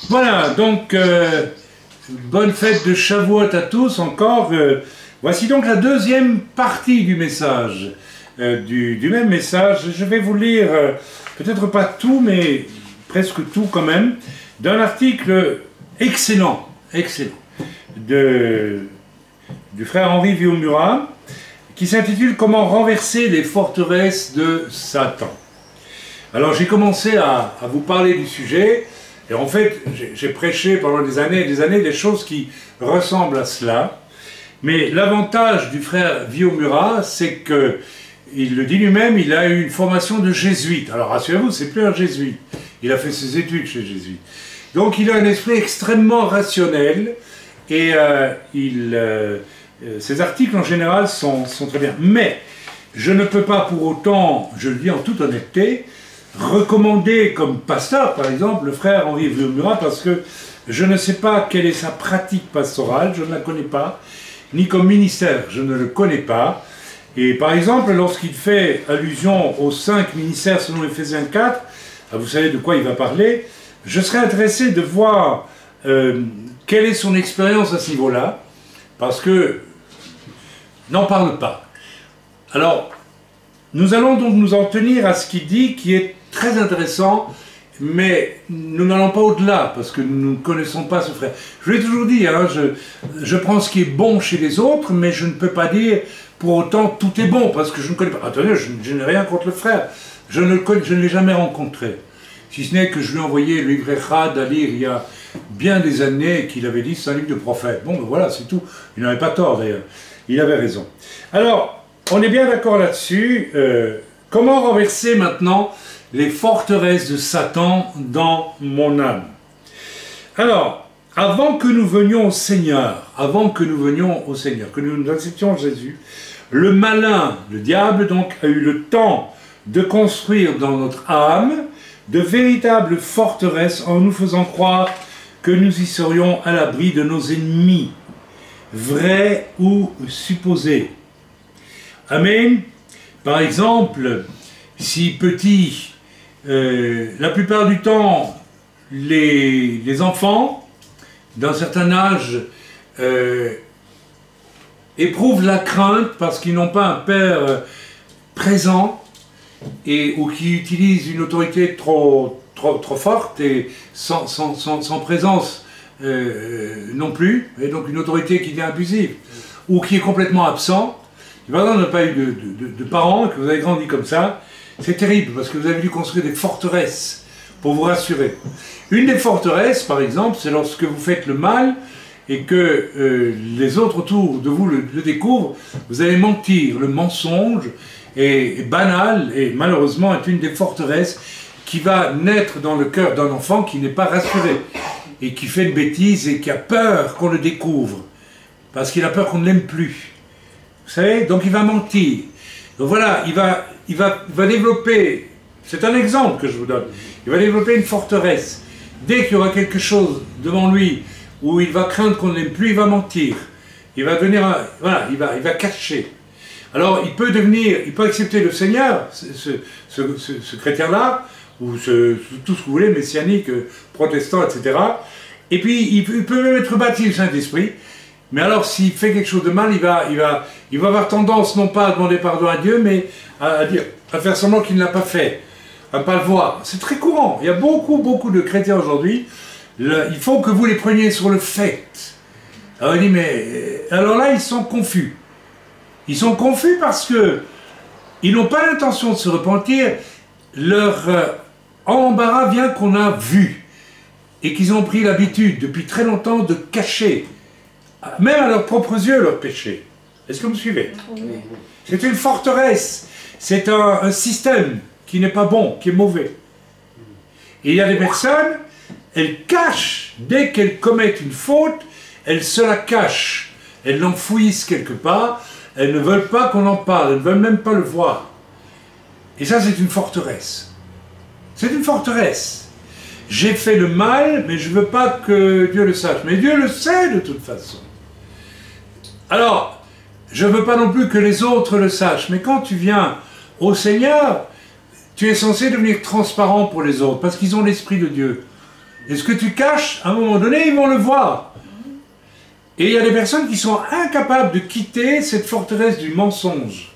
Voilà, donc, bonne fête de Shavuot à tous encore. Voici donc la deuxième partie du message, du même message. Je vais vous lire, peut-être pas tout, mais presque tout quand même, d'un article excellent, du frère Henri Viomura, qui s'intitule « Comment renverser les forteresses de Satan ». Alors j'ai commencé à vous parler du sujet, et en fait j'ai prêché pendant des années et des années des choses qui ressemblent à cela. Mais l'avantage du frère Viomura, c'est que, il le dit lui-même, il a eu une formation de jésuite. Alors rassurez-vous, c'est plus un jésuite. Il a fait ses études chez jésuite. Donc il a un esprit extrêmement rationnel, et ses articles en général sont très bien. Mais je ne peux pas pour autant, je le dis en toute honnêteté, recommander comme pasteur, par exemple, le frère Henri Viomura, parce que je ne sais pas quelle est sa pratique pastorale, je ne la connais pas, ni comme ministère, je ne le connais pas. Et par exemple, lorsqu'il fait allusion aux 5 ministères selon Éphésiens 4, vous savez de quoi il va parler, je serais intéressé de voir quelle est son expérience à ce niveau-là, parce que n'en parle pas. Alors, nous allons donc nous en tenir à ce qu'il dit, qui est très intéressant, mais nous n'allons pas au-delà, parce que nous ne connaissons pas ce frère. Je l'ai toujours dit, hein, je prends ce qui est bon chez les autres, mais je ne peux pas dire pour autant tout est bon, parce que je ne connais pas. Attendez, je n'ai rien contre le frère, je ne l'ai jamais rencontré. Si ce n'est que je lui ai envoyé le livre Echad à lire il y a bien des années, qu'il avait dit c'est un livre de prophète. Bon, ben voilà, c'est tout. Il n'avait pas tort d'ailleurs. Il avait raison. Alors, on est bien d'accord là-dessus. Comment renverser maintenant les forteresses de Satan dans mon âme? Alors, avant que nous venions au Seigneur, que nous acceptions Jésus, le malin, le diable donc, a eu le temps de construire dans notre âme de véritables forteresses en nous faisant croire que nous y serions à l'abri de nos ennemis, vrais ou supposés. Amen. Par exemple, si petit, la plupart du temps, les enfants d'un certain âge éprouvent la crainte parce qu'ils n'ont pas un père présent ou qui utilise une autorité trop forte et sans présence non plus, et donc une autorité qui devient abusive, ou qui est complètement absent. Si par exemple vous n'avez pas eu de parents, que vous avez grandi comme ça, c'est terrible, parce que vous avez dû construire des forteresses pour vous rassurer. Une des forteresses, par exemple, c'est lorsque vous faites le mal, et que les autres autour de vous le découvrent, vous allez mentir. Le mensonge est banal, et malheureusement est une des forteresses qui va naître dans le cœur d'un enfant qui n'est pas rassuré, et qui fait une bêtise, et qui a peur qu'on le découvre, parce qu'il a peur qu'on ne l'aime plus. Vous savez, donc il va mentir. Donc voilà, il va développer, c'est un exemple que je vous donne, il va développer une forteresse. Dès qu'il y aura quelque chose devant lui où il va craindre qu'on ne l'aime plus, il va mentir. Il va devenir, voilà, il va cacher. Alors il peut accepter le Seigneur, ce chrétien-là, ou tout ce que vous voulez, messianique, protestant, etc. Et puis il peut même être baptisé du Saint-Esprit. Mais alors, s'il fait quelque chose de mal, il va avoir tendance, non pas à demander pardon à Dieu, mais à faire semblant qu'il ne l'a pas fait, à ne pas le voir. C'est très courant. Il y a beaucoup de chrétiens aujourd'hui. Il faut que vous les preniez sur le fait. Alors il dit, mais... Alors là, ils sont confus. Ils sont confus parce que ils n'ont pas l'intention de se repentir. Leur embarras vient qu'on a vu. Et qu'ils ont pris l'habitude, depuis très longtemps, de cacher, même à leurs propres yeux, leurs péchés. Est-ce que vous me suivez? C'est une forteresse. C'est un système qui n'est pas bon, qui est mauvais. Et il y a des personnes, elles cachent, dès qu'elles commettent une faute, elles se la cachent. Elles l'enfouissent quelque part, elles ne veulent pas qu'on en parle, elles ne veulent même pas le voir. Et ça, c'est une forteresse. C'est une forteresse. J'ai fait le mal, mais je ne veux pas que Dieu le sache. Mais Dieu le sait de toute façon. Alors, je ne veux pas non plus que les autres le sachent. Mais quand tu viens au Seigneur, tu es censé devenir transparent pour les autres, parce qu'ils ont l'Esprit de Dieu. Et ce que tu caches, à un moment donné, ils vont le voir. Et il y a des personnes qui sont incapables de quitter cette forteresse du mensonge.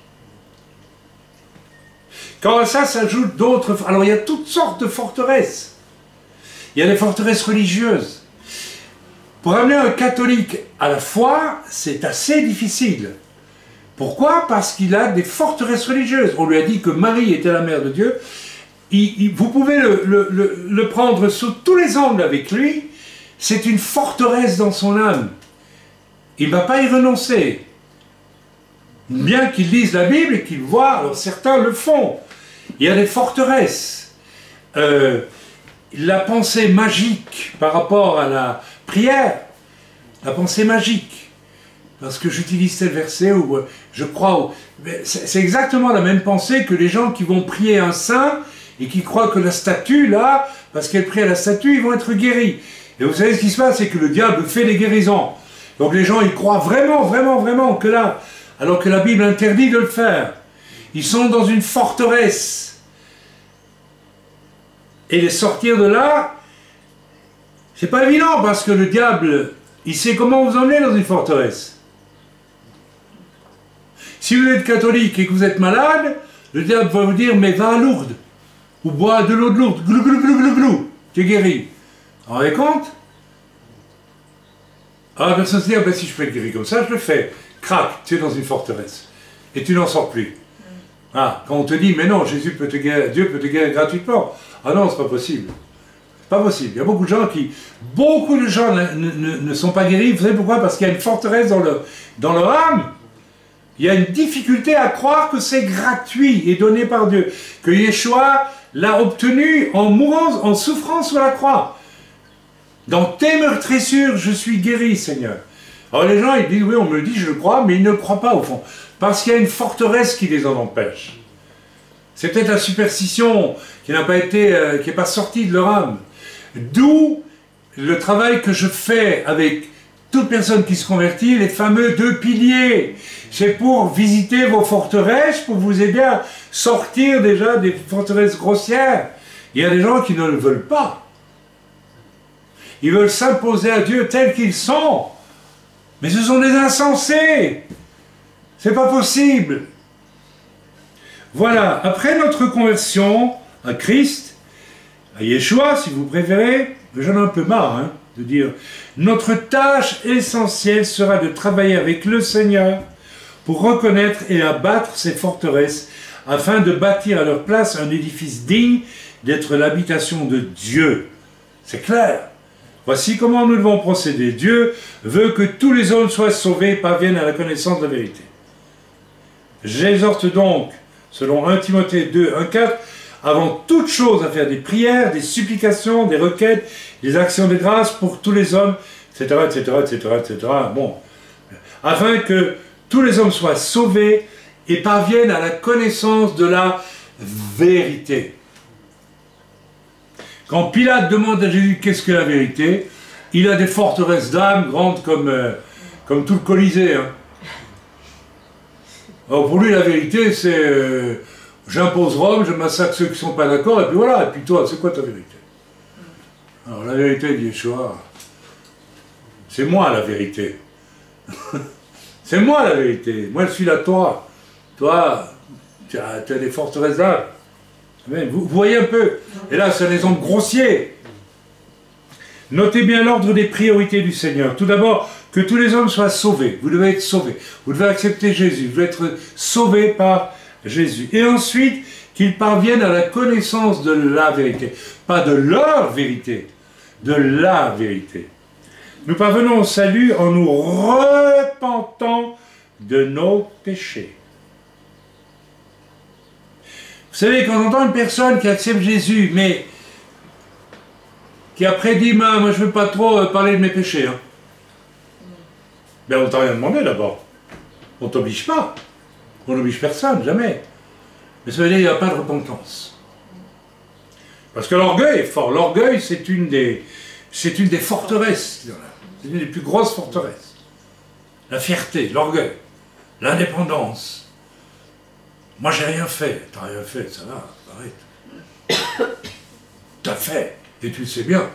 Quand à ça s'ajoutent d'autres... Alors il y a toutes sortes de forteresses. Il y a des forteresses religieuses. Pour amener un catholique à la foi, c'est assez difficile. Pourquoi? Parce qu'il a des forteresses religieuses. On lui a dit que Marie était la mère de Dieu. Vous pouvez le prendre sous tous les angles avec lui. C'est une forteresse dans son âme. Il ne va pas y renoncer. Bien qu'il lise la Bible et qu'il voit, alors certains le font. Il y a des forteresses. La pensée magique par rapport à la prière, la pensée magique. Parce que j'utilise tel verset où je crois... C'est exactement la même pensée que les gens qui vont prier un saint et qui croient que la statue, là, parce qu'elle prie à la statue, ils vont être guéris. Et vous savez ce qui se passe, c'est que le diable fait des guérisons. Donc les gens, ils croient vraiment, vraiment, vraiment que là, alors que la Bible interdit de le faire. Ils sont dans une forteresse. Et les sortir de là, c'est pas évident, parce que le diable, il sait comment vous emmener dans une forteresse. Si vous êtes catholique et que vous êtes malade, le diable va vous dire, mais va à Lourdes, ou bois de l'eau de Lourdes, glou, glou, glou, glou, glou, tu es guéri. Vous vous rendez compte? Alors la personne se dit, ah ben, si je peux être guéri comme ça, je le fais. Crac, tu es dans une forteresse. Et tu n'en sors plus. Ah, quand on te dit, mais non, Jésus peut te guérir, Dieu peut te guérir gratuitement. Ah non, c'est pas possible. C'est pas possible. Il y a beaucoup de gens ne sont pas guéris. Vous savez pourquoi? Parce qu'il y a une forteresse dans leur âme. Il y a une difficulté à croire que c'est gratuit et donné par Dieu. Que Yeshua l'a obtenu en mourant, en souffrant sur la croix. Dans tes meurtrissures, je suis guéri, Seigneur. Alors les gens, ils disent, oui, on me le dit, je le crois, mais ils ne le croient pas au fond. Parce qu'il y a une forteresse qui les en empêche. C'est peut-être la superstition qui n'a pas été, qui n'est pas sortie de leur âme. D'où le travail que je fais avec toute personne qui se convertit, les fameux 2 piliers. C'est pour visiter vos forteresses, pour vous aider à sortir déjà des forteresses grossières. Il y a des gens qui ne le veulent pas. Ils veulent s'imposer à Dieu tels qu'ils sont. Mais ce sont des insensés. C'est pas possible. Voilà, après notre conversion à Christ, à Yeshua si vous préférez, j'en ai un peu marre hein, de dire, notre tâche essentielle sera de travailler avec le Seigneur pour reconnaître et abattre ces forteresses afin de bâtir à leur place un édifice digne d'être l'habitation de Dieu. C'est clair. Voici comment nous devons procéder. Dieu veut que tous les hommes soient sauvés et parviennent à la connaissance de la vérité. J'exhorte donc, selon 1 Timothée 2, 1, 4, avant toute chose à faire des prières, des supplications, des requêtes, des actions de grâce pour tous les hommes, etc., etc., etc., etc. Bon, afin que tous les hommes soient sauvés et parviennent à la connaissance de la vérité. Quand Pilate demande à Jésus qu'est-ce que la vérité, il a des forteresses d'âme grandes comme tout le Colisée. Hein. Alors pour lui, la vérité, c'est j'impose Rome, je massacre ceux qui ne sont pas d'accord, et puis voilà, et puis toi, c'est quoi ta vérité? Alors la vérité, dit Yeshua, c'est moi la vérité. C'est moi la vérité. Moi, je suis la Torah. Toi, tu as des forteresses d'âme. Vous voyez un peu. Et là, c'est un exemple grossier. Notez bien l'ordre des priorités du Seigneur. Tout d'abord, que tous les hommes soient sauvés. Vous devez être sauvés. Vous devez accepter Jésus. Vous devez être sauvés par Jésus. Et ensuite, qu'ils parviennent à la connaissance de la vérité. Pas de leur vérité, de la vérité. Nous parvenons au salut en nous repentant de nos péchés. Vous savez, quand on entend une personne qui accepte Jésus, mais qui après dit, moi je ne veux pas trop parler de mes péchés. Hein. Ben on ne t'a rien demandé d'abord. On ne t'oblige pas. On n'oblige personne, jamais. Mais ça veut dire qu'il n'y a pas de repentance. Parce que l'orgueil est fort. L'orgueil, c'est une des forteresses. C'est une des plus grosses forteresses. La fierté, l'orgueil, l'indépendance. Moi, j'ai rien fait. T'as rien fait, ça va, arrête. T'as fait, et tu le sais bien.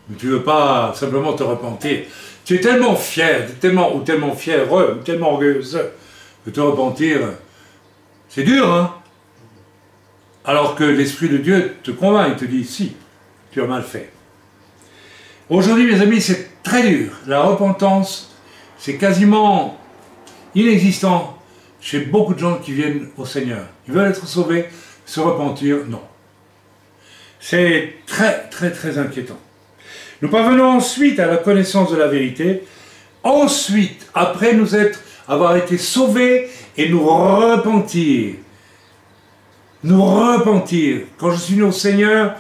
mais tu ne veux pas simplement te repentir. Tu es tellement fier, tellement fier, ou tellement orgueilleuse, de te repentir, c'est dur, hein? Alors que l'Esprit de Dieu te convainc, il te dit, si, tu as mal fait. Aujourd'hui, mes amis, c'est très dur. La repentance, c'est quasiment inexistant chez beaucoup de gens qui viennent au Seigneur. Ils veulent être sauvés, se repentir, non. C'est très inquiétant. Nous parvenons ensuite à la connaissance de la vérité. Ensuite, après avoir été sauvés et nous repentir. Nous repentir. Quand je suis venu au Seigneur,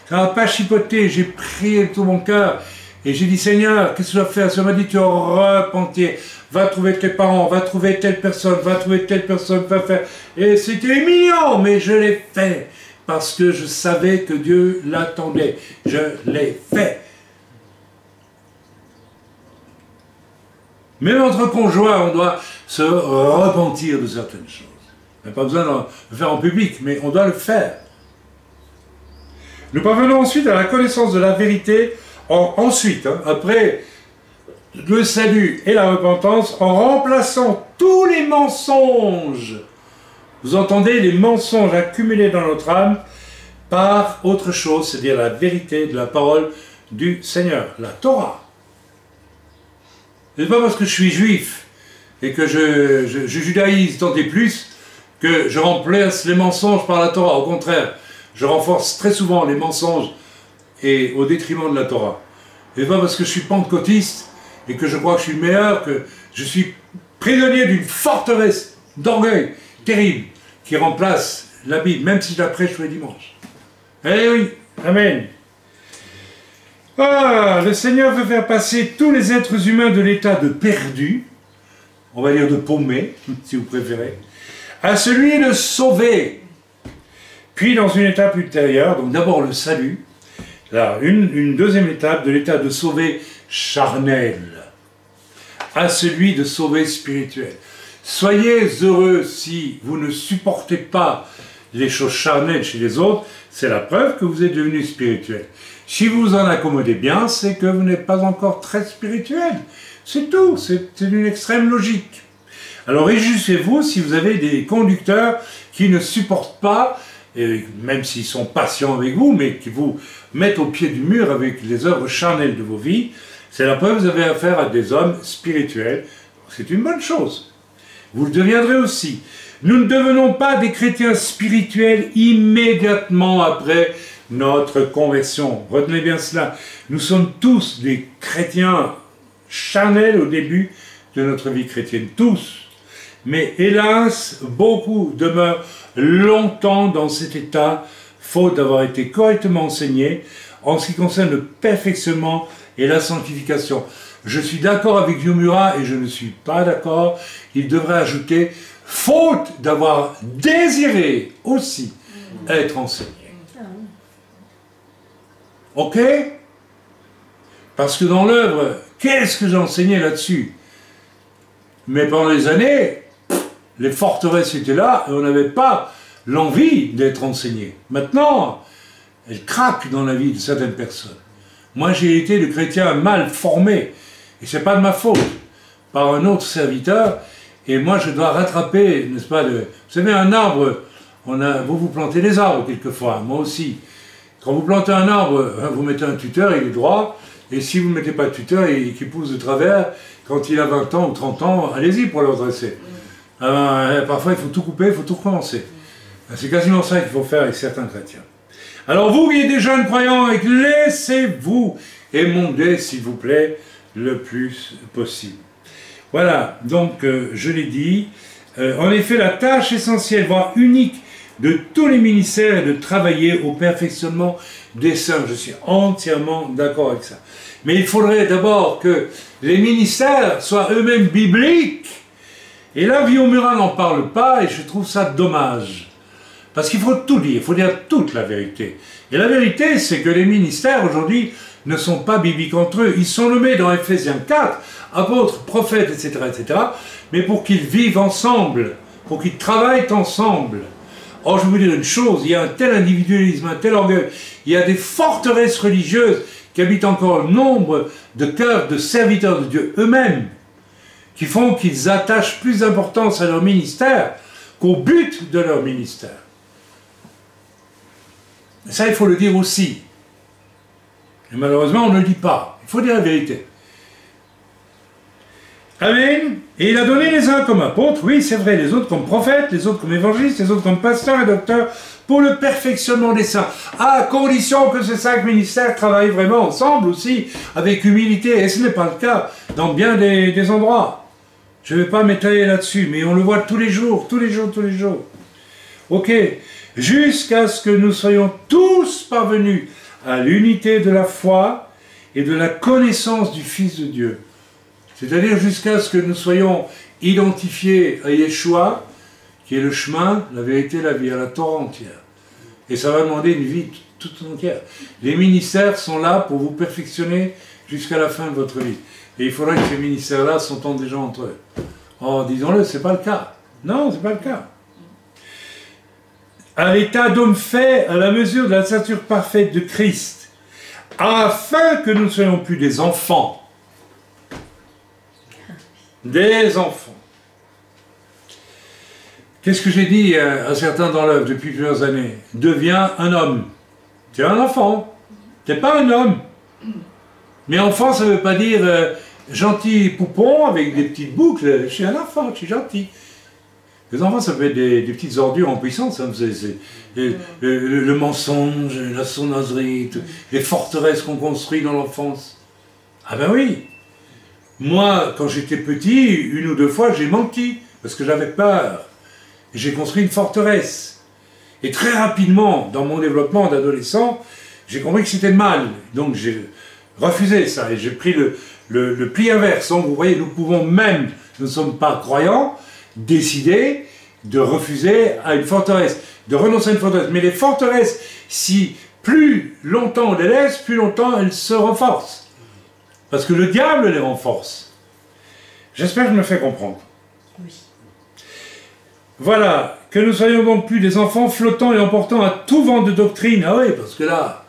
ça n'a pas chipoté, j'ai prié de tout mon cœur. Et j'ai dit, Seigneur, qu'est-ce que je dois faire? Ça m'a dit, tu vas repentir. Va trouver tes parents, va trouver telle personne, va faire. Et c'était mignon, mais je l'ai fait. Parce que je savais que Dieu l'attendait. Je l'ai fait. Même entre conjoints, on doit se repentir de certaines choses. On n'a pas besoin de le faire en public, mais on doit le faire. Nous parvenons ensuite à la connaissance de la vérité, ensuite, après le salut et la repentance, en remplaçant tous les mensonges. Vous entendez, les mensonges accumulés dans notre âme par autre chose, c'est-à-dire la vérité de la parole du Seigneur, la Torah. Ce n'est pas parce que je suis juif et que je judaïse tant et plus que je remplace les mensonges par la Torah. Au contraire, je renforce très souvent les mensonges et au détriment de la Torah. Ce n'est pas parce que je suis pentecôtiste et que je crois que je suis meilleur, que je suis prisonnier d'une forteresse d'orgueil terrible qui remplace la Bible, même si je la prêche tous les dimanches. Eh oui, amen. Ah, le Seigneur veut faire passer tous les êtres humains de l'état de perdu, on va dire de paumé, si vous préférez, à celui de sauvé. Puis dans une étape ultérieure, donc d'abord le salut, là, une deuxième étape de l'état de sauvé charnel, à celui de sauvé spirituel. Soyez heureux si vous ne supportez pas les choses charnelles chez les autres, c'est la preuve que vous êtes devenu spirituel. Si vous vous en accommodez bien, c'est que vous n'êtes pas encore très spirituel. C'est tout, c'est une extrême logique. Alors réjouissez-vous si vous avez des conducteurs qui ne supportent pas, même s'ils sont patients avec vous, mais qui vous mettent au pied du mur avec les œuvres charnelles de vos vies. C'est la preuve que vous avez affaire à des hommes spirituels. C'est une bonne chose. Vous le deviendrez aussi. Nous ne devenons pas des chrétiens spirituels immédiatement après notre conversion. Retenez bien cela. Nous sommes tous des chrétiens charnels au début de notre vie chrétienne. Tous. Mais hélas, beaucoup demeurent longtemps dans cet état, faute d'avoir été correctement enseignés en ce qui concerne le perfectionnement et la sanctification. Je suis d'accord avec Yomura et je ne suis pas d'accord. Il devrait ajouter « faute d'avoir désiré aussi être enseigné ». Ok? Parce que dans l'œuvre, qu'est-ce que j'ai enseigné là-dessus? Mais pendant les années, les forteresses étaient là et on n'avait pas l'envie d'être enseigné. Maintenant, elles craquent dans la vie de certaines personnes. Moi, j'ai été le chrétien mal formé, et ce n'est pas de ma faute, par un autre serviteur, et moi je dois rattraper, n'est-ce pas, vous savez, un arbre, vous plantez des arbres quelquefois, moi aussi. Quand vous plantez un arbre, vous mettez un tuteur, il est droit, et si vous ne mettez pas de tuteur et qu'il pousse de travers, quand il a 20 ans ou 30 ans, allez-y pour le redresser. Parfois il faut tout couper, il faut tout recommencer. C'est quasiment ça qu'il faut faire avec certains chrétiens. Alors vous qui êtes des jeunes croyants, laissez-vous émonder, s'il vous plaît, le plus possible. Voilà, donc je l'ai dit, en effet la tâche essentielle, voire unique, de tous les ministères est de travailler au perfectionnement des saints. Je suis entièrement d'accord avec ça. Mais il faudrait d'abord que les ministères soient eux-mêmes bibliques. Et là, Yomura n'en parle pas et je trouve ça dommage. Parce qu'il faut tout dire, il faut dire toute la vérité. Et la vérité, c'est que les ministères aujourd'hui ne sont pas bibliques entre eux. Ils sont nommés dans Ephésiens 4, apôtres, prophètes, etc., mais pour qu'ils vivent ensemble, pour qu'ils travaillent ensemble. Or, je vais vous dire une chose, il y a un tel individualisme, un tel orgueil, il y a des forteresses religieuses qu'habite encore nombre de cœurs de serviteurs de Dieu eux-mêmes, qui font qu'ils attachent plus d'importance à leur ministère qu'au but de leur ministère. Et ça, il faut le dire aussi. Et malheureusement, on ne le dit pas. Il faut dire la vérité. Amen. Et il a donné les uns comme apôtres, oui, c'est vrai, les autres comme prophètes, les autres comme évangélistes, les autres comme pasteurs et docteurs, pour le perfectionnement des saints, à condition que ces 5 ministères travaillent vraiment ensemble aussi, avec humilité, et ce n'est pas le cas dans bien des endroits. Je ne vais pas m'étaler là-dessus, mais on le voit tous les jours, tous les jours, tous les jours. Ok, jusqu'à ce que nous soyons tous parvenus à l'unité de la foi et de la connaissance du Fils de Dieu. C'est-à-dire jusqu'à ce que nous soyons identifiés à Yeshua, qui est le chemin, la vérité, la vie, à la Torah entière. Et ça va demander une vie toute entière. Les ministères sont là pour vous perfectionner jusqu'à la fin de votre vie. Et il faudra que ces ministères-là s'entendent déjà entre eux. Oh, disons-le, ce n'est pas le cas. Non, ce n'est pas le cas. À l'état d'homme fait à la mesure de la stature parfaite de Christ, afin que nous ne soyons plus des enfants. Des enfants. Qu'est-ce que j'ai dit à certains dans l'œuvre depuis plusieurs années? Deviens un homme. Tu es un enfant. Tu n'es pas un homme. Mais enfant, ça ne veut pas dire gentil poupon avec des petites boucles. Je suis un enfant, je suis gentil. Les enfants, ça peut être des petites ordures en puissance. Hein. Le mensonge, la sournoiserie, les forteresses qu'on construit dans l'enfance. Ah ben oui. Moi, quand j'étais petit, 1 ou 2 fois, j'ai menti, parce que j'avais peur. J'ai construit une forteresse. Et très rapidement, dans mon développement d'adolescent, j'ai compris que c'était mal. Donc j'ai refusé ça, et j'ai pris le pli inverse. Donc vous voyez, nous pouvons même, nous ne sommes pas croyants, décider de refuser à une forteresse, de renoncer à une forteresse. Mais les forteresses, si plus longtemps on les laisse, plus longtemps elles se renforcent. Parce que le diable les renforce. J'espère que je me fais comprendre. Oui. Voilà, que nous soyons donc plus des enfants flottants et emportant à tout vent de doctrine. Ah oui, parce que là,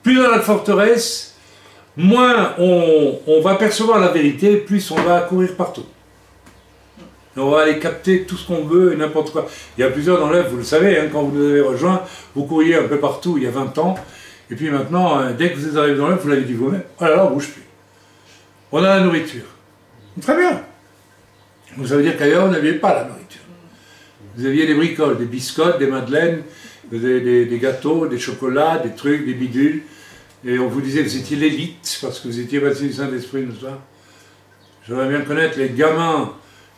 plus dans la forteresse, moins on va percevoir la vérité, plus on va courir partout. Et on va aller capter tout ce qu'on veut et n'importe quoi. Il y a plusieurs dans l'œuvre, vous le savez, hein, quand vous nous avez rejoints, vous couriez un peu partout il y a 20 ans. Et puis maintenant, dès que vous êtes arrivé dans l'œuvre, vous l'avez dit vous-même, oh là là, on ne bouge plus. On a la nourriture. Très bien. Donc ça veut dire qu'ailleurs, vous n'aviez pas la nourriture. Vous aviez des bricoles, des biscottes, des madeleines, vous avez des gâteaux, des chocolats, des trucs, des bidules. Et on vous disait que vous étiez l'élite, parce que vous étiez baptisé du Saint-Esprit, tout ça. J'aimerais bien connaître les gamins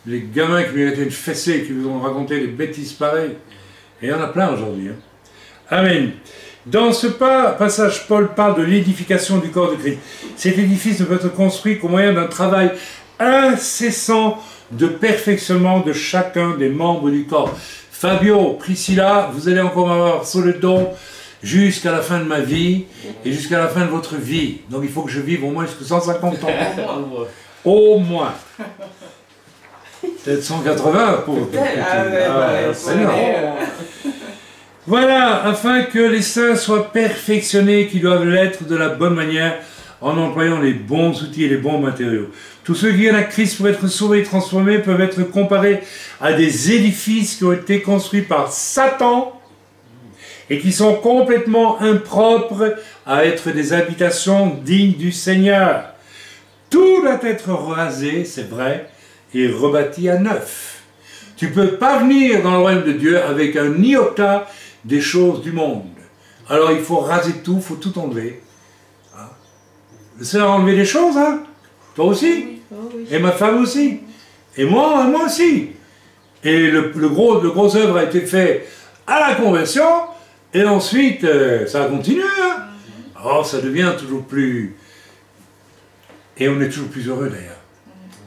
qui méritaient une fessée, qui vous ont raconté des bêtises pareilles. Et il y en a plein aujourd'hui. Hein. Amen. Dans ce passage, Paul parle de l'édification du corps de Christ. Cet édifice ne peut être construit qu'au moyen d'un travail incessant de perfectionnement de chacun des membres du corps. Fabio, Priscilla, vous allez encore m'avoir sur le dos jusqu'à la fin de ma vie et jusqu'à la fin de votre vie. Donc il faut que je vive au moins jusqu'à 150 ans. Au moins. Peut-être 180 pour... Voilà, afin que les saints soient perfectionnés, qui doivent l'être de la bonne manière, en employant les bons outils et les bons matériaux. Tous ceux qui viennent à Christ pour être sauvés et transformés peuvent être comparés à des édifices qui ont été construits par Satan et qui sont complètement impropres à être des habitations dignes du Seigneur. Tout doit être rasé, c'est vrai, et rebâti à neuf. Tu ne peux pas venir dans le royaume de Dieu avec un iota des choses du monde. Alors il faut raser tout, il faut tout enlever. Hein? Le Seigneur a enlevé des choses, hein? Toi aussi, oui. Oh, oui. Et ma femme aussi, et moi aussi. Et le gros œuvre a été fait à la conversion, et ensuite ça a continué. Hein? Alors ça devient toujours plus... Et on est toujours plus heureux d'ailleurs.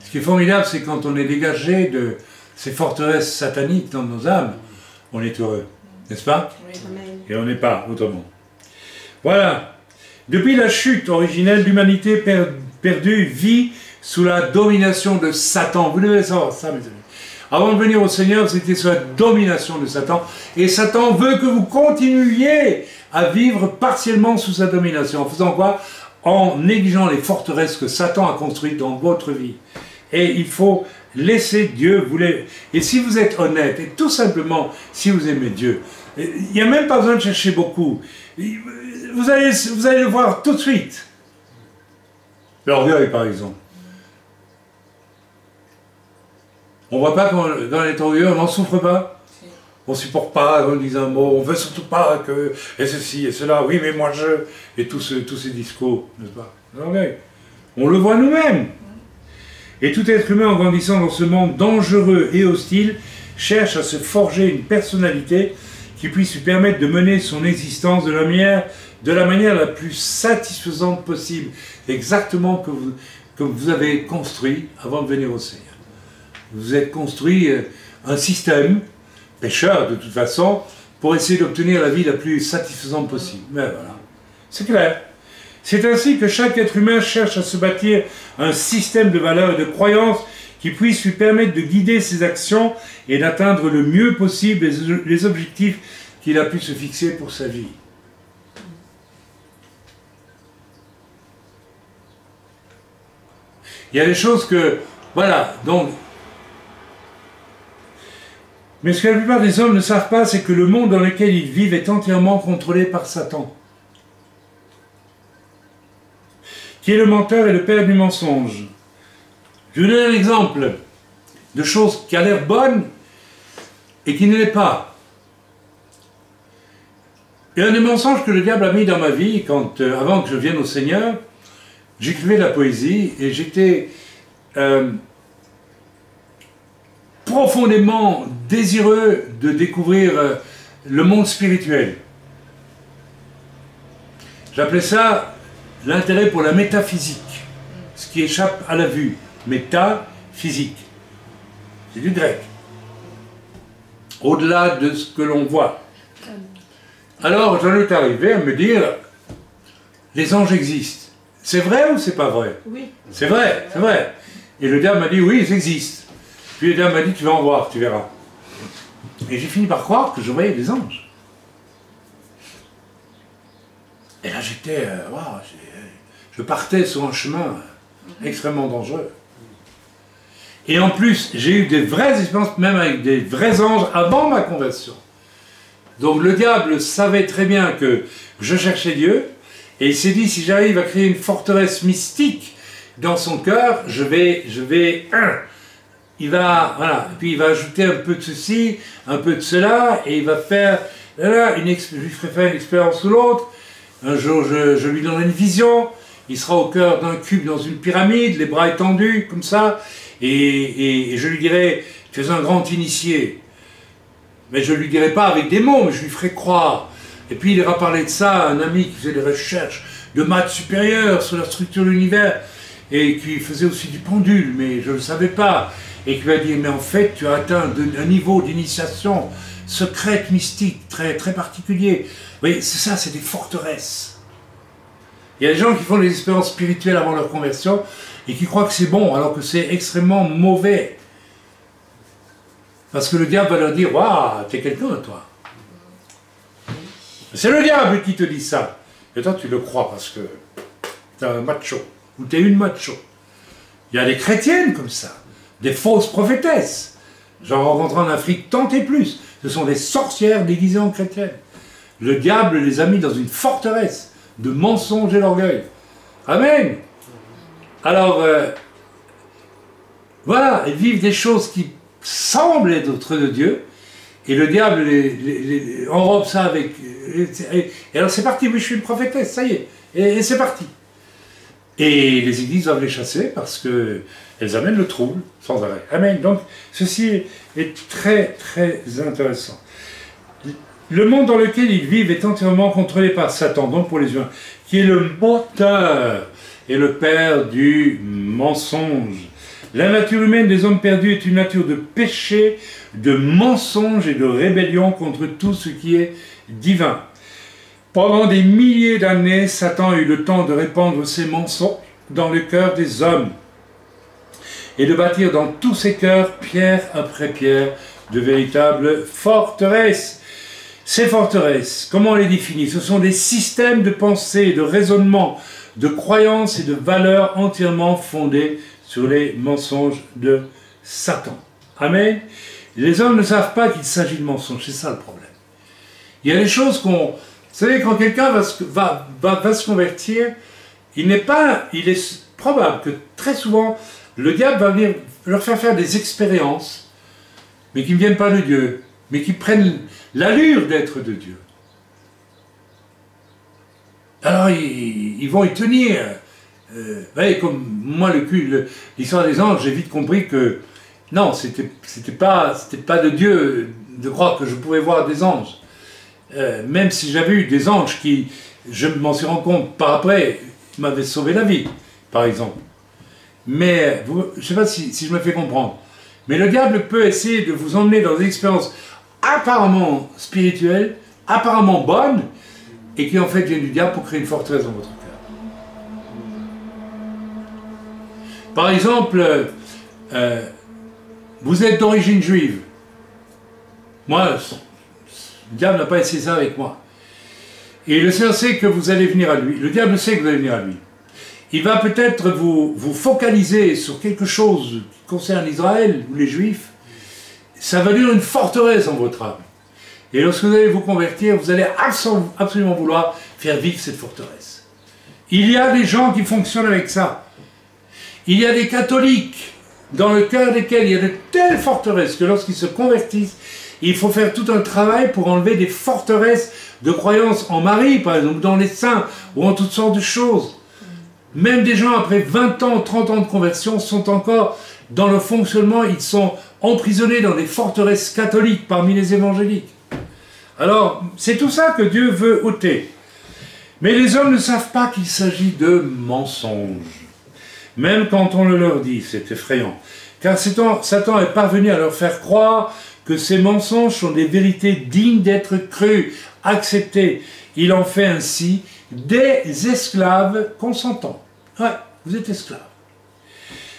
Ce qui est formidable, c'est quand on est dégagé de ces forteresses sataniques dans nos âmes, on est heureux. N'est-ce pas? Oui. Et on n'est pas autrement. Voilà. Depuis la chute originelle, l'humanité perdue vit sous la domination de Satan. Vous devez savoir ça, mes amis. Avant de venir au Seigneur, c'était sous la domination de Satan. Et Satan veut que vous continuiez à vivre partiellement sous sa domination. En faisant quoi? En négligeant les forteresses que Satan a construites dans votre vie. Et il faut laisser Dieu vous les... Et si vous êtes honnête, et tout simplement, si vous aimez Dieu, il n'y a même pas besoin de chercher beaucoup. Vous allez le voir tout de suite. L'orgueil, par exemple. On ne voit pas quand on est orgueilleux, on n'en souffre pas. On ne supporte pas, on dit un mot, on ne veut surtout pas que... Et ceci, et cela, oui, mais moi je... Et tous ces discours, n'est-ce pas? L'orgueil. On le voit nous-mêmes. Et tout être humain en grandissant dans ce monde dangereux et hostile cherche à se forger une personnalité qui puisse lui permettre de mener son existence de la manière la plus satisfaisante possible, exactement comme vous avez construit avant de venir au Seigneur. Vous êtes construit un système, pécheur de toute façon, pour essayer d'obtenir la vie la plus satisfaisante possible. Mais voilà, c'est clair. C'est ainsi que chaque être humain cherche à se bâtir un système de valeurs et de croyances qui puisse lui permettre de guider ses actions et d'atteindre le mieux possible les objectifs qu'il a pu se fixer pour sa vie. Il y a des choses que... Voilà, donc... Mais ce que la plupart des hommes ne savent pas, c'est que le monde dans lequel ils vivent est entièrement contrôlé par Satan, qui est le menteur et le père du mensonge. Je vous donne un exemple de choses qui a l'air bonne et qui ne l'est pas. Et un des mensonges que le diable a mis dans ma vie, avant que je vienne au Seigneur, j'écrivais de la poésie et j'étais profondément désireux de découvrir le monde spirituel. J'appelais ça l'intérêt pour la métaphysique, ce qui échappe à la vue. Métaphysique. C'est du grec. Au-delà de ce que l'on voit. Alors j'en étais arrivé à me dire, les anges existent. C'est vrai ou c'est pas vrai? Oui. C'est vrai, c'est vrai. Et le diable m'a dit, oui, ils existent. Puis le diable m'a dit, tu vas en voir, tu verras. Et j'ai fini par croire que je voyais des anges. Et là j'étais, wow, je partais sur un chemin extrêmement dangereux. Et en plus, j'ai eu des vraies expériences, même avec des vrais anges, avant ma conversion. Donc le diable savait très bien que je cherchais Dieu, et il s'est dit, si j'arrive à créer une forteresse mystique dans son cœur, il va, voilà, et puis il va ajouter un peu de ceci, un peu de cela, et il va faire, là, je lui ferai faire une expérience ou l'autre. Un jour, je lui donnerai une vision, il sera au cœur d'un cube dans une pyramide, les bras étendus, comme ça, et je lui dirai, tu es un grand initié. Mais je ne lui dirai pas avec des mots, mais je lui ferai croire. Et puis il ira parler de ça à un ami qui faisait des recherches de maths supérieures sur la structure de l'univers, et qui faisait aussi du pendule, mais je ne le savais pas. Et qui va dire, mais en fait, tu as atteint un niveau d'initiation secrète, mystique, très, très particulier. Oui, c'est ça, c'est des forteresses. Il y a des gens qui font des expériences spirituelles avant leur conversion et qui croient que c'est bon, alors que c'est extrêmement mauvais. Parce que le diable va leur dire, waouh, t'es quelqu'un, toi. C'est le diable qui te dit ça. Et toi, tu le crois parce que t'es un macho, ou t'es une macho. Il y a des chrétiennes comme ça, des fausses prophétesses. J'en rencontre en Afrique tant et plus. Ce sont des sorcières déguisées en chrétiennes. Le diable les a mis dans une forteresse de mensonges et d'orgueil. Amen. Alors, voilà, ils vivent des choses qui semblent être autres de Dieu, et le diable enrobe ça avec... Et alors c'est parti, oui, je suis une prophétesse, ça y est, et c'est parti. Et les églises doivent les chasser parce qu'elles amènent le trouble sans arrêt. Amen. Donc, ceci est très, très intéressant. Le monde dans lequel ils vivent est entièrement contrôlé par Satan, donc pour les humains, qui est le moteur et le père du mensonge. La nature humaine des hommes perdus est une nature de péché, de mensonge et de rébellion contre tout ce qui est divin. Pendant des milliers d'années, Satan a eu le temps de répandre ses mensonges dans le cœur des hommes et de bâtir dans tous ces cœurs, pierre après pierre, de véritables forteresses. Ces forteresses, comment on les définit? Ce sont des systèmes de pensée, de raisonnement, de croyances et de valeurs entièrement fondées sur les mensonges de Satan. Amen. Les hommes ne savent pas qu'il s'agit de mensonges, c'est ça le problème. Il y a des choses qu'on... Vous savez, quand quelqu'un va se convertir, il est probable que très souvent, le diable va venir leur faire des expériences, mais qui ne viennent pas de Dieu, mais qui prennent l'allure d'être de Dieu. Alors, ils vont y tenir. Vous voyez, comme moi, l'histoire des anges, j'ai vite compris que non, c'était pas de Dieu de croire que je pouvais voir des anges. Même si j'avais eu des anges qui, je m'en suis rendu compte par après, m'avaient sauvé la vie, par exemple. Mais, je ne sais pas si je me fais comprendre. Mais le diable peut essayer de vous emmener dans des expériences apparemment spirituelles, apparemment bonnes, et qui en fait viennent du diable pour créer une forteresse dans votre cœur. Par exemple, vous êtes d'origine juive. Moi, le diable n'a pas essayé ça avec moi. Et le Seigneur sait que vous allez venir à lui. Le diable sait que vous allez venir à lui. Il va peut-être vous focaliser sur quelque chose qui concerne Israël ou les Juifs. Ça va devenir une forteresse en votre âme. Et lorsque vous allez vous convertir, vous allez absolument vouloir faire vivre cette forteresse. Il y a des gens qui fonctionnent avec ça. Il y a des catholiques dans le cœur desquels il y a de telles forteresses que lorsqu'ils se convertissent, il faut faire tout un travail pour enlever des forteresses de croyances en Marie, par exemple, dans les saints, ou en toutes sortes de choses. Même des gens, après 20 ans, 30 ans de conversion, sont encore dans le fonctionnement, ils sont emprisonnés dans des forteresses catholiques parmi les évangéliques. Alors, c'est tout ça que Dieu veut ôter. Mais les hommes ne savent pas qu'il s'agit de mensonges. Même quand on le leur dit, c'est effrayant. Car Satan est parvenu à leur faire croire que ces mensonges sont des vérités dignes d'être crues, acceptées. Il en fait ainsi des esclaves consentants. Ouais, vous êtes esclaves.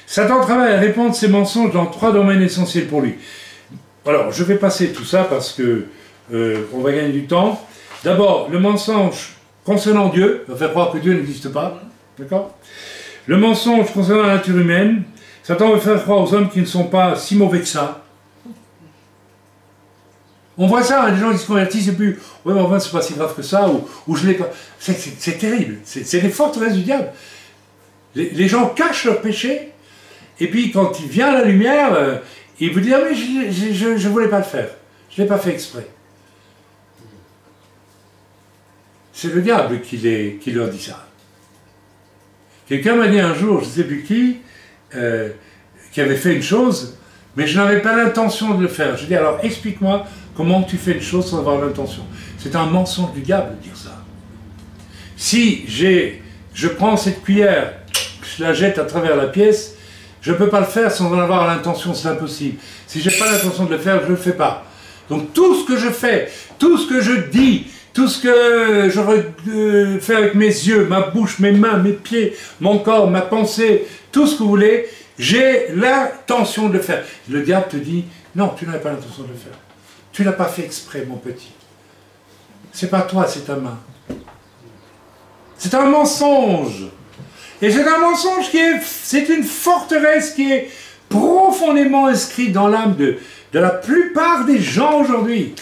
Satan travaille à répandre ces mensonges dans 3 domaines essentiels pour lui. Alors, je vais passer tout ça parce que on va gagner du temps. D'abord, le mensonge concernant Dieu, va faire croire que Dieu n'existe pas. D'accord? Le mensonge concernant la nature humaine, Satan veut faire croire aux hommes qu'ils ne sont pas si mauvais que ça. On voit ça, hein, les gens qui se convertissent et puis, ouais, mais enfin, c'est pas si grave que ça, ou je l'ai pas. C'est terrible, c'est les forteresses du diable. Les gens cachent leur péché, et puis quand il vient la lumière, il vous dit, ah mais je ne voulais pas le faire, je ne l'ai pas fait exprès. C'est le diable qui leur dit ça. Quelqu'un m'a dit un jour, je ne sais plus qui avait fait une chose, mais je n'avais pas l'intention de le faire. Je dis, alors explique-moi comment tu fais une chose sans avoir l'intention. C'est un mensonge du diable de dire ça. Si je prends cette cuillère, je la jette à travers la pièce, je ne peux pas le faire sans en avoir l'intention, c'est impossible. Si je n'ai pas l'intention de le faire, je ne le fais pas. Donc tout ce que je fais, tout ce que je dis, tout ce que je fais avec mes yeux, ma bouche, mes mains, mes pieds, mon corps, ma pensée, tout ce que vous voulez, j'ai l'intention de le faire. Le diable te dit, non, tu n'avais pas l'intention de le faire. Tu ne l'as pas fait exprès, mon petit. C'est pas toi, c'est ta main. C'est un mensonge. Et c'est un mensonge c'est une forteresse qui est profondément inscrite dans l'âme de la plupart des gens aujourd'hui.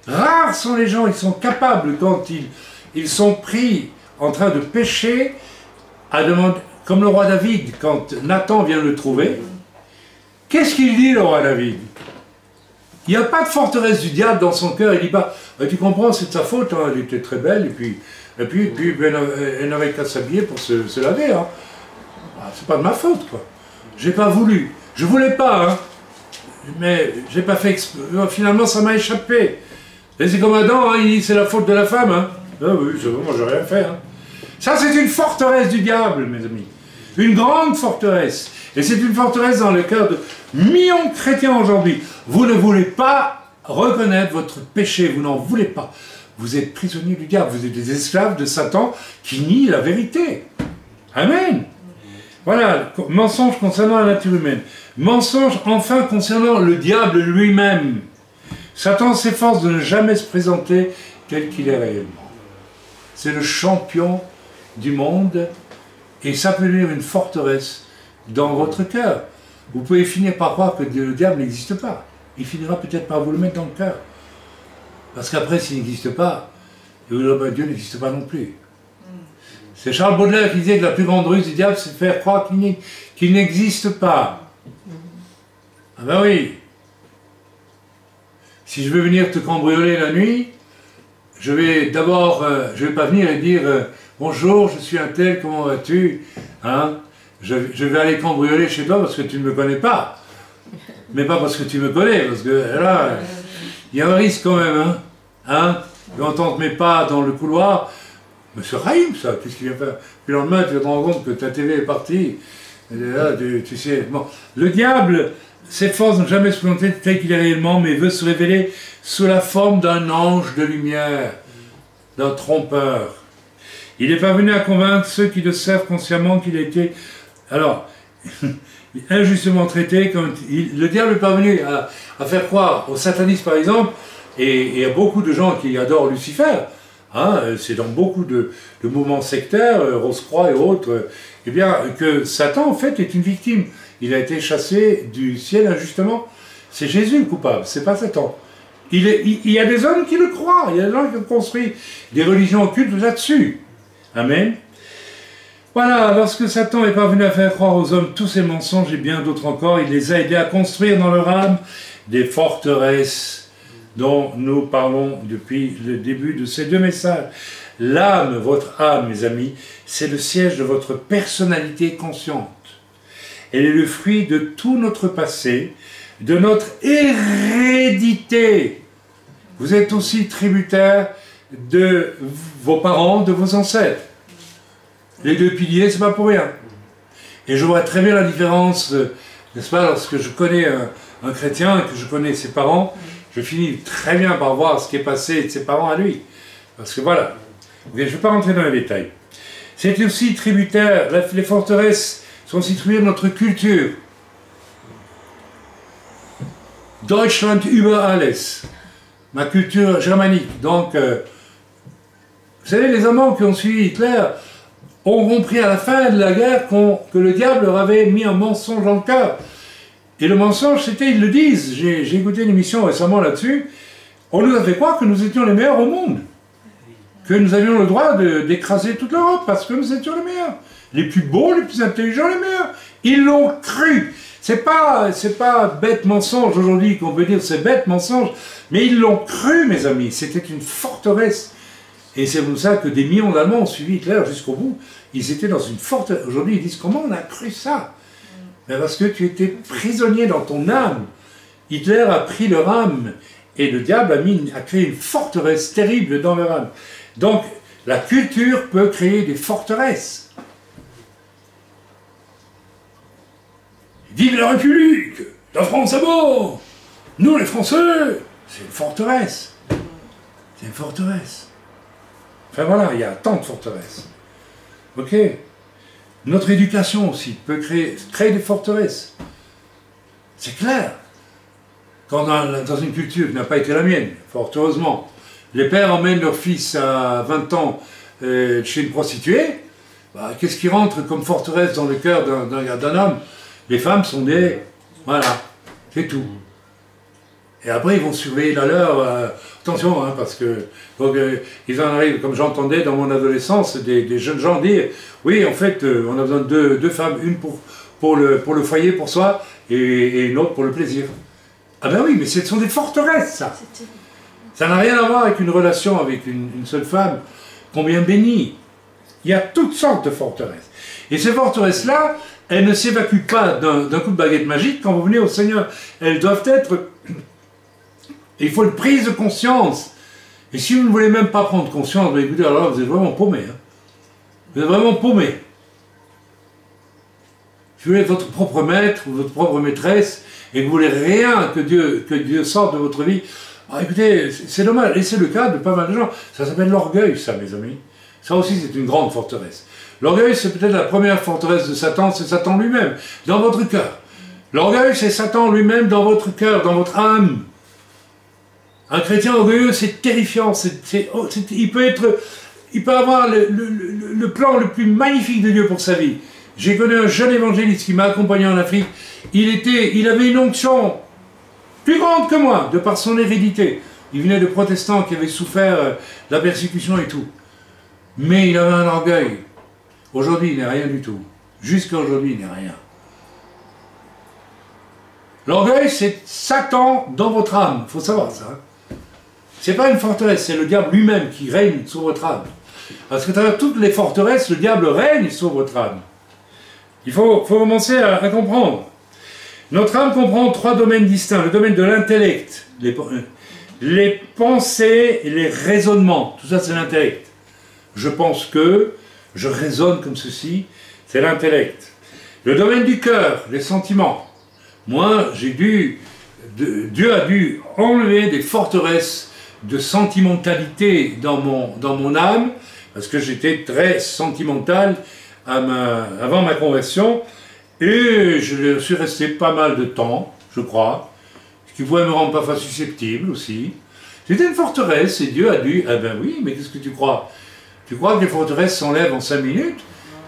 Rares sont les gens qui sont capables, quand ils sont pris en train de pécher, à demander, comme le roi David, quand Nathan vient le trouver, qu'est-ce qu'il dit, le roi David? Il n'y a pas de forteresse du diable dans son cœur, il dit pas, tu comprends, c'est de sa faute, hein, elle était très belle, et puis elle n'avait qu'à s'habiller pour se laver, hein. Ah, c'est pas de ma faute, quoi. J'ai pas voulu, je voulais pas, hein, mais j'ai pas fait exprès, finalement ça m'a échappé. Et c'est comme Adam, hein, il dit c'est la faute de la femme, hein. Ah oui, c'est vrai, moi j'ai rien fait, hein. Ça c'est une forteresse du diable, mes amis. Une grande forteresse. Et c'est une forteresse dans le cœur de millions de chrétiens aujourd'hui. Vous ne voulez pas reconnaître votre péché, vous n'en voulez pas. Vous êtes prisonniers du diable, vous êtes des esclaves de Satan qui nient la vérité. Amen. Voilà, mensonge concernant la nature humaine. Mensonge enfin concernant le diable lui-même. Satan s'efforce de ne jamais se présenter tel qu'il est réellement. C'est le champion du monde et ça peut devenir une forteresse dans votre cœur. Vous pouvez finir par croire que le diable n'existe pas. Il finira peut-être par vous le mettre dans le cœur. Parce qu'après, s'il n'existe pas, Dieu n'existe pas non plus. C'est Charles Baudelaire qui disait que la plus grande ruse du diable, c'est de faire croire qu'il n'existe pas. Ah ben oui. Si je veux venir te cambrioler la nuit, je vais d'abord, je vais pas venir et dire bonjour, je suis un tel, comment vas-tu, hein? Je vais aller cambrioler chez toi parce que tu ne me connais pas. Mais pas parce que tu me connais, parce que là, il y a un risque quand même, hein? J'entends mes pas dans le couloir. Monsieur Raïm, ça, qu'est-ce qu'il vient faire? Puis le lendemain, tu te rends compte que ta TV est partie. Et là, tu sais. Bon. Le diable s'efforce de ne jamais se présenter tel qu'il est réellement, mais veut se révéler sous la forme d'un ange de lumière, d'un trompeur. Il est parvenu à convaincre ceux qui le savent consciemment qu'il a été, alors, injustement traité. Le diable est parvenu à faire croire aux satanistes, par exemple, et à beaucoup de gens qui adorent Lucifer, hein, c'est dans beaucoup de mouvements sectaires, Rose-Croix et autres, eh bien, que Satan, en fait, est une victime. Il a été chassé du ciel injustement. C'est Jésus le coupable, c'est pas Satan. Il y a des hommes qui le croient, il y a des gens qui ont construit des religions occultes là-dessus. Amen. Voilà, lorsque Satan est parvenu à faire croire aux hommes tous ces mensonges et bien d'autres encore, il les a aidés à construire dans leur âme des forteresses dont nous parlons depuis le début de ces deux messages. L'âme, votre âme, mes amis, c'est le siège de votre personnalité consciente. Elle est le fruit de tout notre passé, de notre hérédité. Vous êtes aussi tributaire de vos parents, de vos ancêtres. Les deux piliers, c'est pas pour rien. Et je vois très bien la différence, n'est-ce pas, lorsque je connais un chrétien, que je connais ses parents, je finis très bien par voir ce qui est passé de ses parents à lui. Parce que voilà, je ne vais pas rentrer dans les détails. C'est aussi tributaire, les forteresses sont aussi tributaires de notre culture. Deutschland über alles. Ma culture germanique. Donc, vous savez, les Allemands qui ont suivi Hitler ont compris à la fin de la guerre que le diable leur avait mis un mensonge dans le cœur. Et le mensonge, c'était, ils le disent, j'ai écouté une émission récemment là-dessus, on nous a fait croire que nous étions les meilleurs au monde. Que nous avions le droit d'écraser toute l'Europe parce que nous étions les meilleurs. Les plus beaux, les plus intelligents, les meilleurs. Ils l'ont cru. C'est pas bête mensonge aujourd'hui qu'on peut dire c'est bête mensonge, mais ils l'ont cru, mes amis. C'était une forteresse. Et c'est pour ça que des millions d'Allemands ont suivi Hitler jusqu'au bout. Ils étaient dans une forteresse. Aujourd'hui, ils disent comment on a cru ça? Mais parce que tu étais prisonnier dans ton âme. Hitler a pris leur âme et le diable a créé une forteresse terrible dans leur âme. Donc, la culture peut créer des forteresses. Vive la République! La France est beau! Nous, les Français! C'est une forteresse. C'est une forteresse. Enfin voilà, il y a tant de forteresses. Ok? Notre éducation aussi peut créer des forteresses. C'est clair. Quand dans une culture qui n'a pas été la mienne, fort heureusement, les pères emmènent leur fils à 20 ans chez une prostituée, bah, qu'est-ce qui rentre comme forteresse dans le cœur d'un homme? Les femmes sont des... Voilà, c'est tout. Et après, ils vont surveiller la leur. Attention, hein, parce que donc, ils en arrivent, comme j'entendais dans mon adolescence, des jeunes gens dire oui, en fait, on a besoin de deux femmes, une pour le foyer, pour soi, et une autre pour le plaisir. Ah ben oui, mais ce sont des forteresses, ça. Ça n'a rien à voir avec une relation avec une seule femme. Combien bénie. Il y a toutes sortes de forteresses. Et ces forteresses-là, elles ne s'évacuent pas d'un coup de baguette magique quand vous venez au Seigneur. Elles doivent être... Il faut une prise de conscience. Et si vous ne voulez même pas prendre conscience, ben écoutez, alors là, vous êtes vraiment paumé. Hein. Vous êtes vraiment paumé. Si vous voulez être votre propre maître ou votre propre maîtresse, et que vous voulez rien que Dieu sorte de votre vie, ah, écoutez, c'est dommage. Et c'est le cas de pas mal de gens. Ça s'appelle l'orgueil, ça, mes amis. Ça aussi, c'est une grande forteresse. L'orgueil, c'est peut-être la première forteresse de Satan, c'est Satan lui-même, dans votre cœur. L'orgueil, c'est Satan lui-même dans votre cœur, dans votre âme. Un chrétien orgueilleux, c'est terrifiant. Il peut avoir le plan le plus magnifique de Dieu pour sa vie. J'ai connu un jeune évangéliste qui m'a accompagné en Afrique. Il avait une onction plus grande que moi, de par son hérédité. Il venait de protestants qui avaient souffert la persécution et tout. Mais il avait un orgueil. Aujourd'hui, il n'est rien du tout. Jusqu'à aujourd'hui, il n'est rien. L'orgueil, c'est Satan dans votre âme. Il faut savoir ça. C'est pas une forteresse, c'est le diable lui-même qui règne sur votre âme. Parce que à travers toutes les forteresses, le diable règne sur votre âme. Il faut commencer à comprendre. Notre âme comprend 3 domaines distincts. Le domaine de l'intellect, les pensées et les raisonnements. Tout ça, c'est l'intellect. Je pense que, je raisonne comme ceci, c'est l'intellect. Le domaine du cœur, les sentiments. Moi, Dieu a dû enlever des forteresses de sentimentalité dans mon âme, parce que j'étais très sentimental avant ma conversion, et je suis resté pas mal de temps, je crois, ce qui pouvait me rendre parfois susceptible aussi. C'était une forteresse, et Dieu a dû, ah ben oui, mais qu'est-ce que tu crois? Tu crois que les forteresses s'enlèvent en 5 minutes?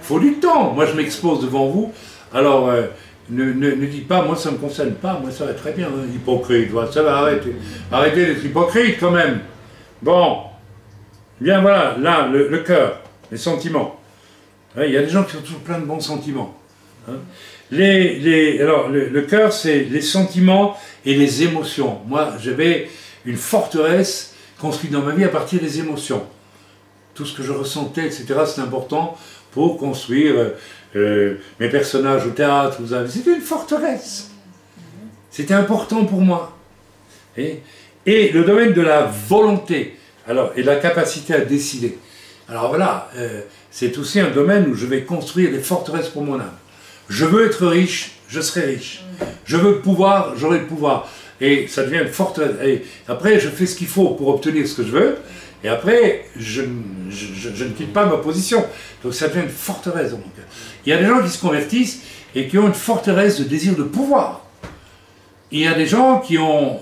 Il faut du temps. Moi, je m'expose devant vous, alors ne dites pas, moi ça ne me concerne pas, moi ça va très bien, hein, hypocrite, ça va arrêter. Arrêtez d'être hypocrite quand même. Bon, bien voilà, là, le cœur, les sentiments. Il y a des gens qui ont toujours plein de bons sentiments. Hein. Alors, le cœur, c'est les sentiments et les émotions. Moi, j'avais une forteresse construite dans ma vie à partir des émotions. Tout ce que je ressentais, etc., c'est important pour construire mes personnages au théâtre. C'était une forteresse. C'était important pour moi. Et le domaine de la volonté, alors, et de la capacité à décider. Alors voilà, c'est aussi un domaine où je vais construire des forteresses pour mon âme. Je veux être riche, je serai riche. Je veux le pouvoir, j'aurai le pouvoir. Et ça devient une forteresse. Et après, je fais ce qu'il faut pour obtenir ce que je veux. Et après, je ne quitte pas ma position. Donc ça devient une forteresse dans mon cœur. Il y a des gens qui se convertissent et qui ont une forteresse de désir de pouvoir. Il y a des gens qui ont,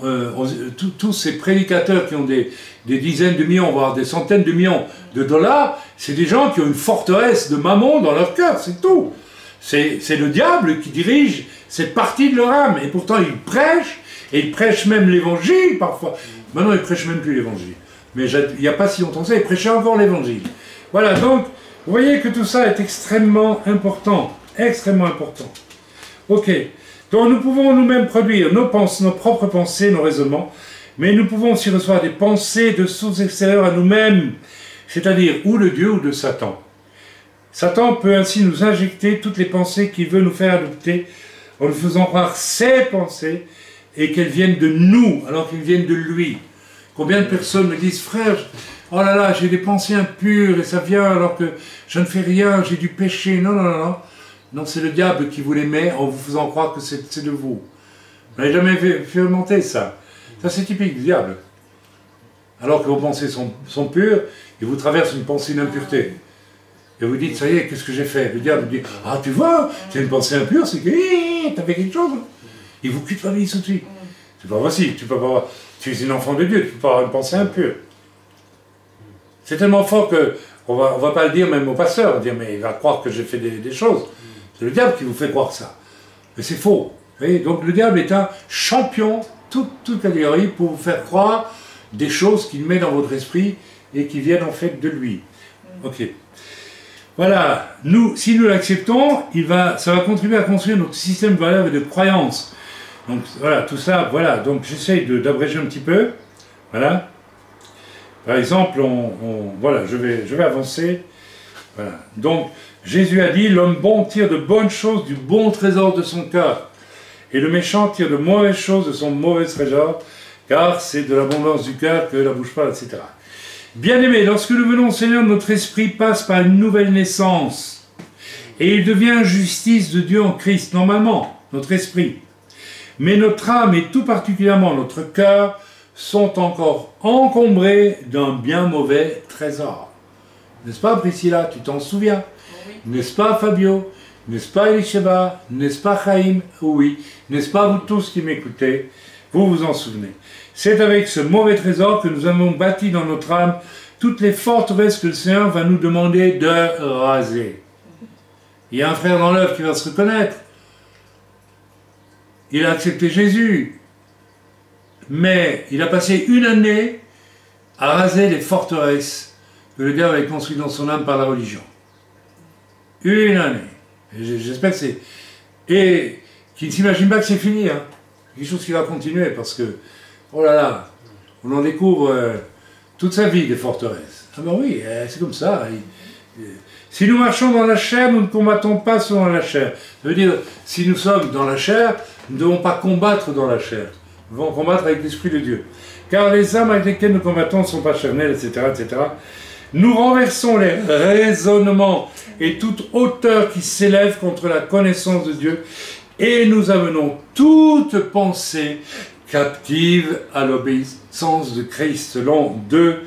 tous ces prédicateurs qui ont des dizaines de millions, voire des centaines de millions de dollars, c'est des gens qui ont une forteresse de mammon dans leur cœur, c'est tout. C'est le diable qui dirige cette partie de leur âme. Et pourtant, ils prêchent, et ils prêchent même l'évangile parfois. Maintenant, ils ne prêchent même plus l'évangile. Mais il n'y a pas si longtemps que ça, ils prêchaient encore l'évangile. Voilà, donc, vous voyez que tout ça est extrêmement important. Extrêmement important. Ok. Donc, nous pouvons nous-mêmes produire nos propres pensées, nos raisonnements, mais nous pouvons aussi recevoir des pensées de sources extérieures à nous-mêmes, c'est-à-dire ou de Dieu ou de Satan. Satan peut ainsi nous injecter toutes les pensées qu'il veut nous faire adopter, en nous faisant croire ses pensées, et qu'elles viennent de nous, alors qu'elles viennent de lui. Combien de personnes me disent, frère, oh là là, j'ai des pensées impures, et ça vient alors que je ne fais rien, j'ai du péché. Non, non, non, non. Non, c'est le diable qui vous les met en vous faisant croire que c'est de vous. Vous n'avez jamais fait remonter ça. Ça, c'est typique du diable. Alors que vos pensées sont pures, il vous traverse une pensée d'impureté. Et vous dites, ça y est, qu'est-ce que j'ai fait? Le diable dit, ah, tu vois, tu as une pensée impure, c'est que tu as fait quelque chose. Il vous culpabilise tout de suite. C'est pas possible, tu peux pas. Tu es un enfant de Dieu, tu ne peux pas avoir une pensée impure. C'est tellement fort que on va pas le dire même au pasteur, on va dire, mais il va croire que j'ai fait des choses. C'est le diable qui vous fait croire ça. Mais c'est faux. Vous voyez, donc le diable est un champion, toute catégorie, pour vous faire croire des choses qu'il met dans votre esprit et qui viennent en fait de lui. Ok. Voilà, si nous l'acceptons, ça va contribuer à construire notre système de valeurs et de croyances. Donc voilà, tout ça, voilà, donc j'essaye d'abréger un petit peu, voilà. Par exemple, voilà, je vais avancer, voilà. Donc, Jésus a dit, l'homme bon tire de bonnes choses du bon trésor de son cœur, et le méchant tire de mauvaises choses de son mauvais trésor, car c'est de l'abondance du cœur que la bouche parle, etc. Bien-aimés, lorsque nous venons au Seigneur, notre esprit passe par une nouvelle naissance, et il devient justice de Dieu en Christ, normalement, notre esprit. Mais notre âme et tout particulièrement notre cœur sont encore encombrés d'un bien mauvais trésor. N'est-ce pas Priscilla, tu t'en souviens? Oui. N'est-ce pas Fabio? N'est-ce pas Elisheba? N'est-ce pas Chaim? Oui. N'est-ce pas vous tous qui m'écoutez? Vous vous en souvenez. C'est avec ce mauvais trésor que nous avons bâti dans notre âme toutes les forteresses que le Seigneur va nous demander de raser. Il y a un frère dans l'œuvre qui va se reconnaître. Il a accepté Jésus. Mais il a passé une année à raser les forteresses que le diable avait construites dans son âme par la religion. Une année. J'espère que c'est... Et qu'il ne s'imagine pas que c'est fini. Hein. Quelque chose qui va continuer parce que, oh là là, on en découvre toute sa vie des forteresses. Ah ben oui, c'est comme ça. Si nous marchons dans la chair, nous ne combattons pas selon la chair. Ça veut dire, si nous sommes dans la chair, nous ne devons pas combattre dans la chair. Nous devons combattre avec l'Esprit de Dieu. Car les âmes avec lesquelles nous combattons ne sont pas charnelles, etc., etc. Nous renversons les raisonnements et toute hauteur qui s'élève contre la connaissance de Dieu et nous amenons toute pensée captive à l'obéissance de Christ, selon 2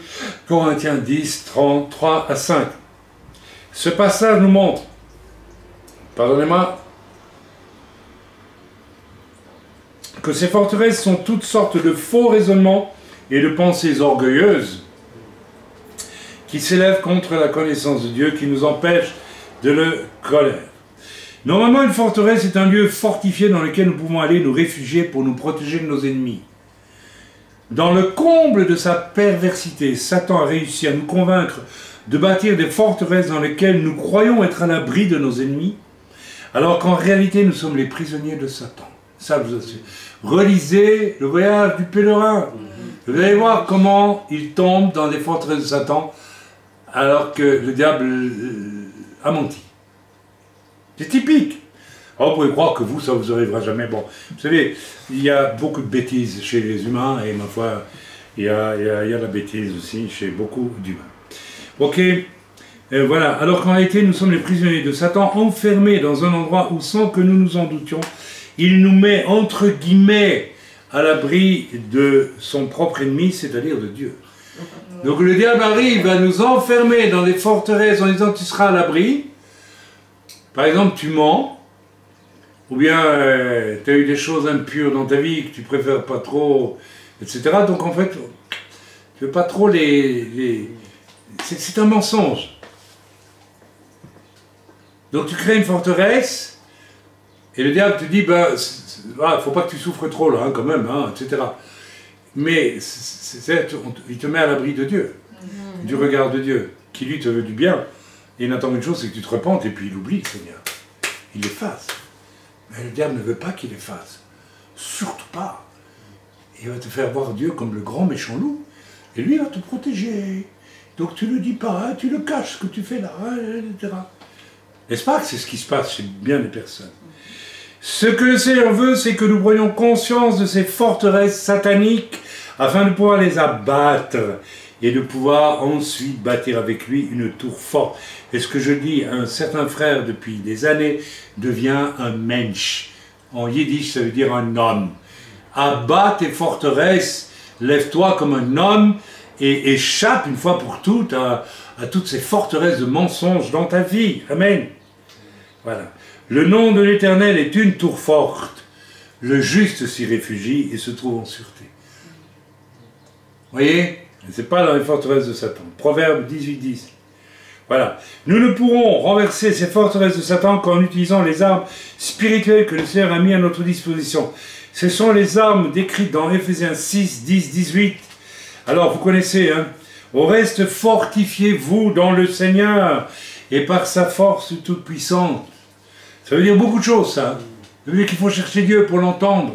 Corinthiens 10, 33 à 5. Ce passage nous montre, pardonnez-moi, que ces forteresses sont toutes sortes de faux raisonnements et de pensées orgueilleuses qui s'élèvent contre la connaissance de Dieu, qui nous empêchent de le connaître. Normalement, une forteresse est un lieu fortifié dans lequel nous pouvons aller nous réfugier pour nous protéger de nos ennemis. Dans le comble de sa perversité, Satan a réussi à nous convaincre de bâtir des forteresses dans lesquelles nous croyons être à l'abri de nos ennemis, alors qu'en réalité nous sommes les prisonniers de Satan. Ça, vous assure. Relisez le voyage du pèlerin. Vous allez voir comment il tombe dans des forteresses de Satan alors que le diable a menti. C'est typique. Alors, vous pouvez croire que vous, ça ne vous arrivera jamais. Bon, vous savez, il y a beaucoup de bêtises chez les humains, et ma foi, il y a la bêtise aussi chez beaucoup d'humains. Ok, voilà. Alors qu'en réalité, nous sommes les prisonniers de Satan, enfermés dans un endroit où, sans que nous nous en doutions, il nous met, entre guillemets, à l'abri de son propre ennemi, c'est-à-dire de Dieu. Donc le diable arrive à nous enfermer dans des forteresses en disant tu seras à l'abri. Par exemple, tu mens, ou bien tu as eu des choses impures dans ta vie que tu préfères pas trop, etc. Donc en fait, tu veux pas trop les... C'est un mensonge. Donc tu crées une forteresse, et le diable te dit, ben, faut pas que tu souffres trop là, hein, quand même, hein, etc. Mais il te met à l'abri de Dieu, du regard de Dieu, qui lui te veut du bien. Et il n'attend qu'une chose, c'est que tu te repentes, et puis il oublie le Seigneur. Il l'efface. Mais le diable ne veut pas qu'il efface. Surtout pas. Il va te faire voir Dieu comme le grand méchant loup, et lui il va te protéger. Donc tu ne le dis pas, hein, tu le caches, ce que tu fais là, hein, etc. N'est-ce pas que c'est ce qui se passe chez bien des personnes? Ce que le Seigneur veut, c'est que nous prenions conscience de ces forteresses sataniques afin de pouvoir les abattre et de pouvoir ensuite bâtir avec lui une tour forte. Et ce que je dis à un certain frère depuis des années devient un mensch. En yiddish, ça veut dire un homme. Abat tes forteresses, lève-toi comme un homme et échappe une fois pour toutes à toutes ces forteresses de mensonges dans ta vie. Amen. Voilà. Le nom de l'Éternel est une tour forte. Le juste s'y réfugie et se trouve en sûreté. Voyez? Ce n'est pas dans les forteresses de Satan. Proverbe 18:10. Voilà. Nous ne pourrons renverser ces forteresses de Satan qu'en utilisant les armes spirituelles que le Seigneur a mis à notre disposition. Ce sont les armes décrites dans Éphésiens 6, 10, 18. Alors, vous connaissez, hein? Au reste, fortifiez-vous dans le Seigneur et par sa force toute puissante. Ça veut dire beaucoup de choses, ça. Ça veut dire qu'il faut chercher Dieu pour l'entendre.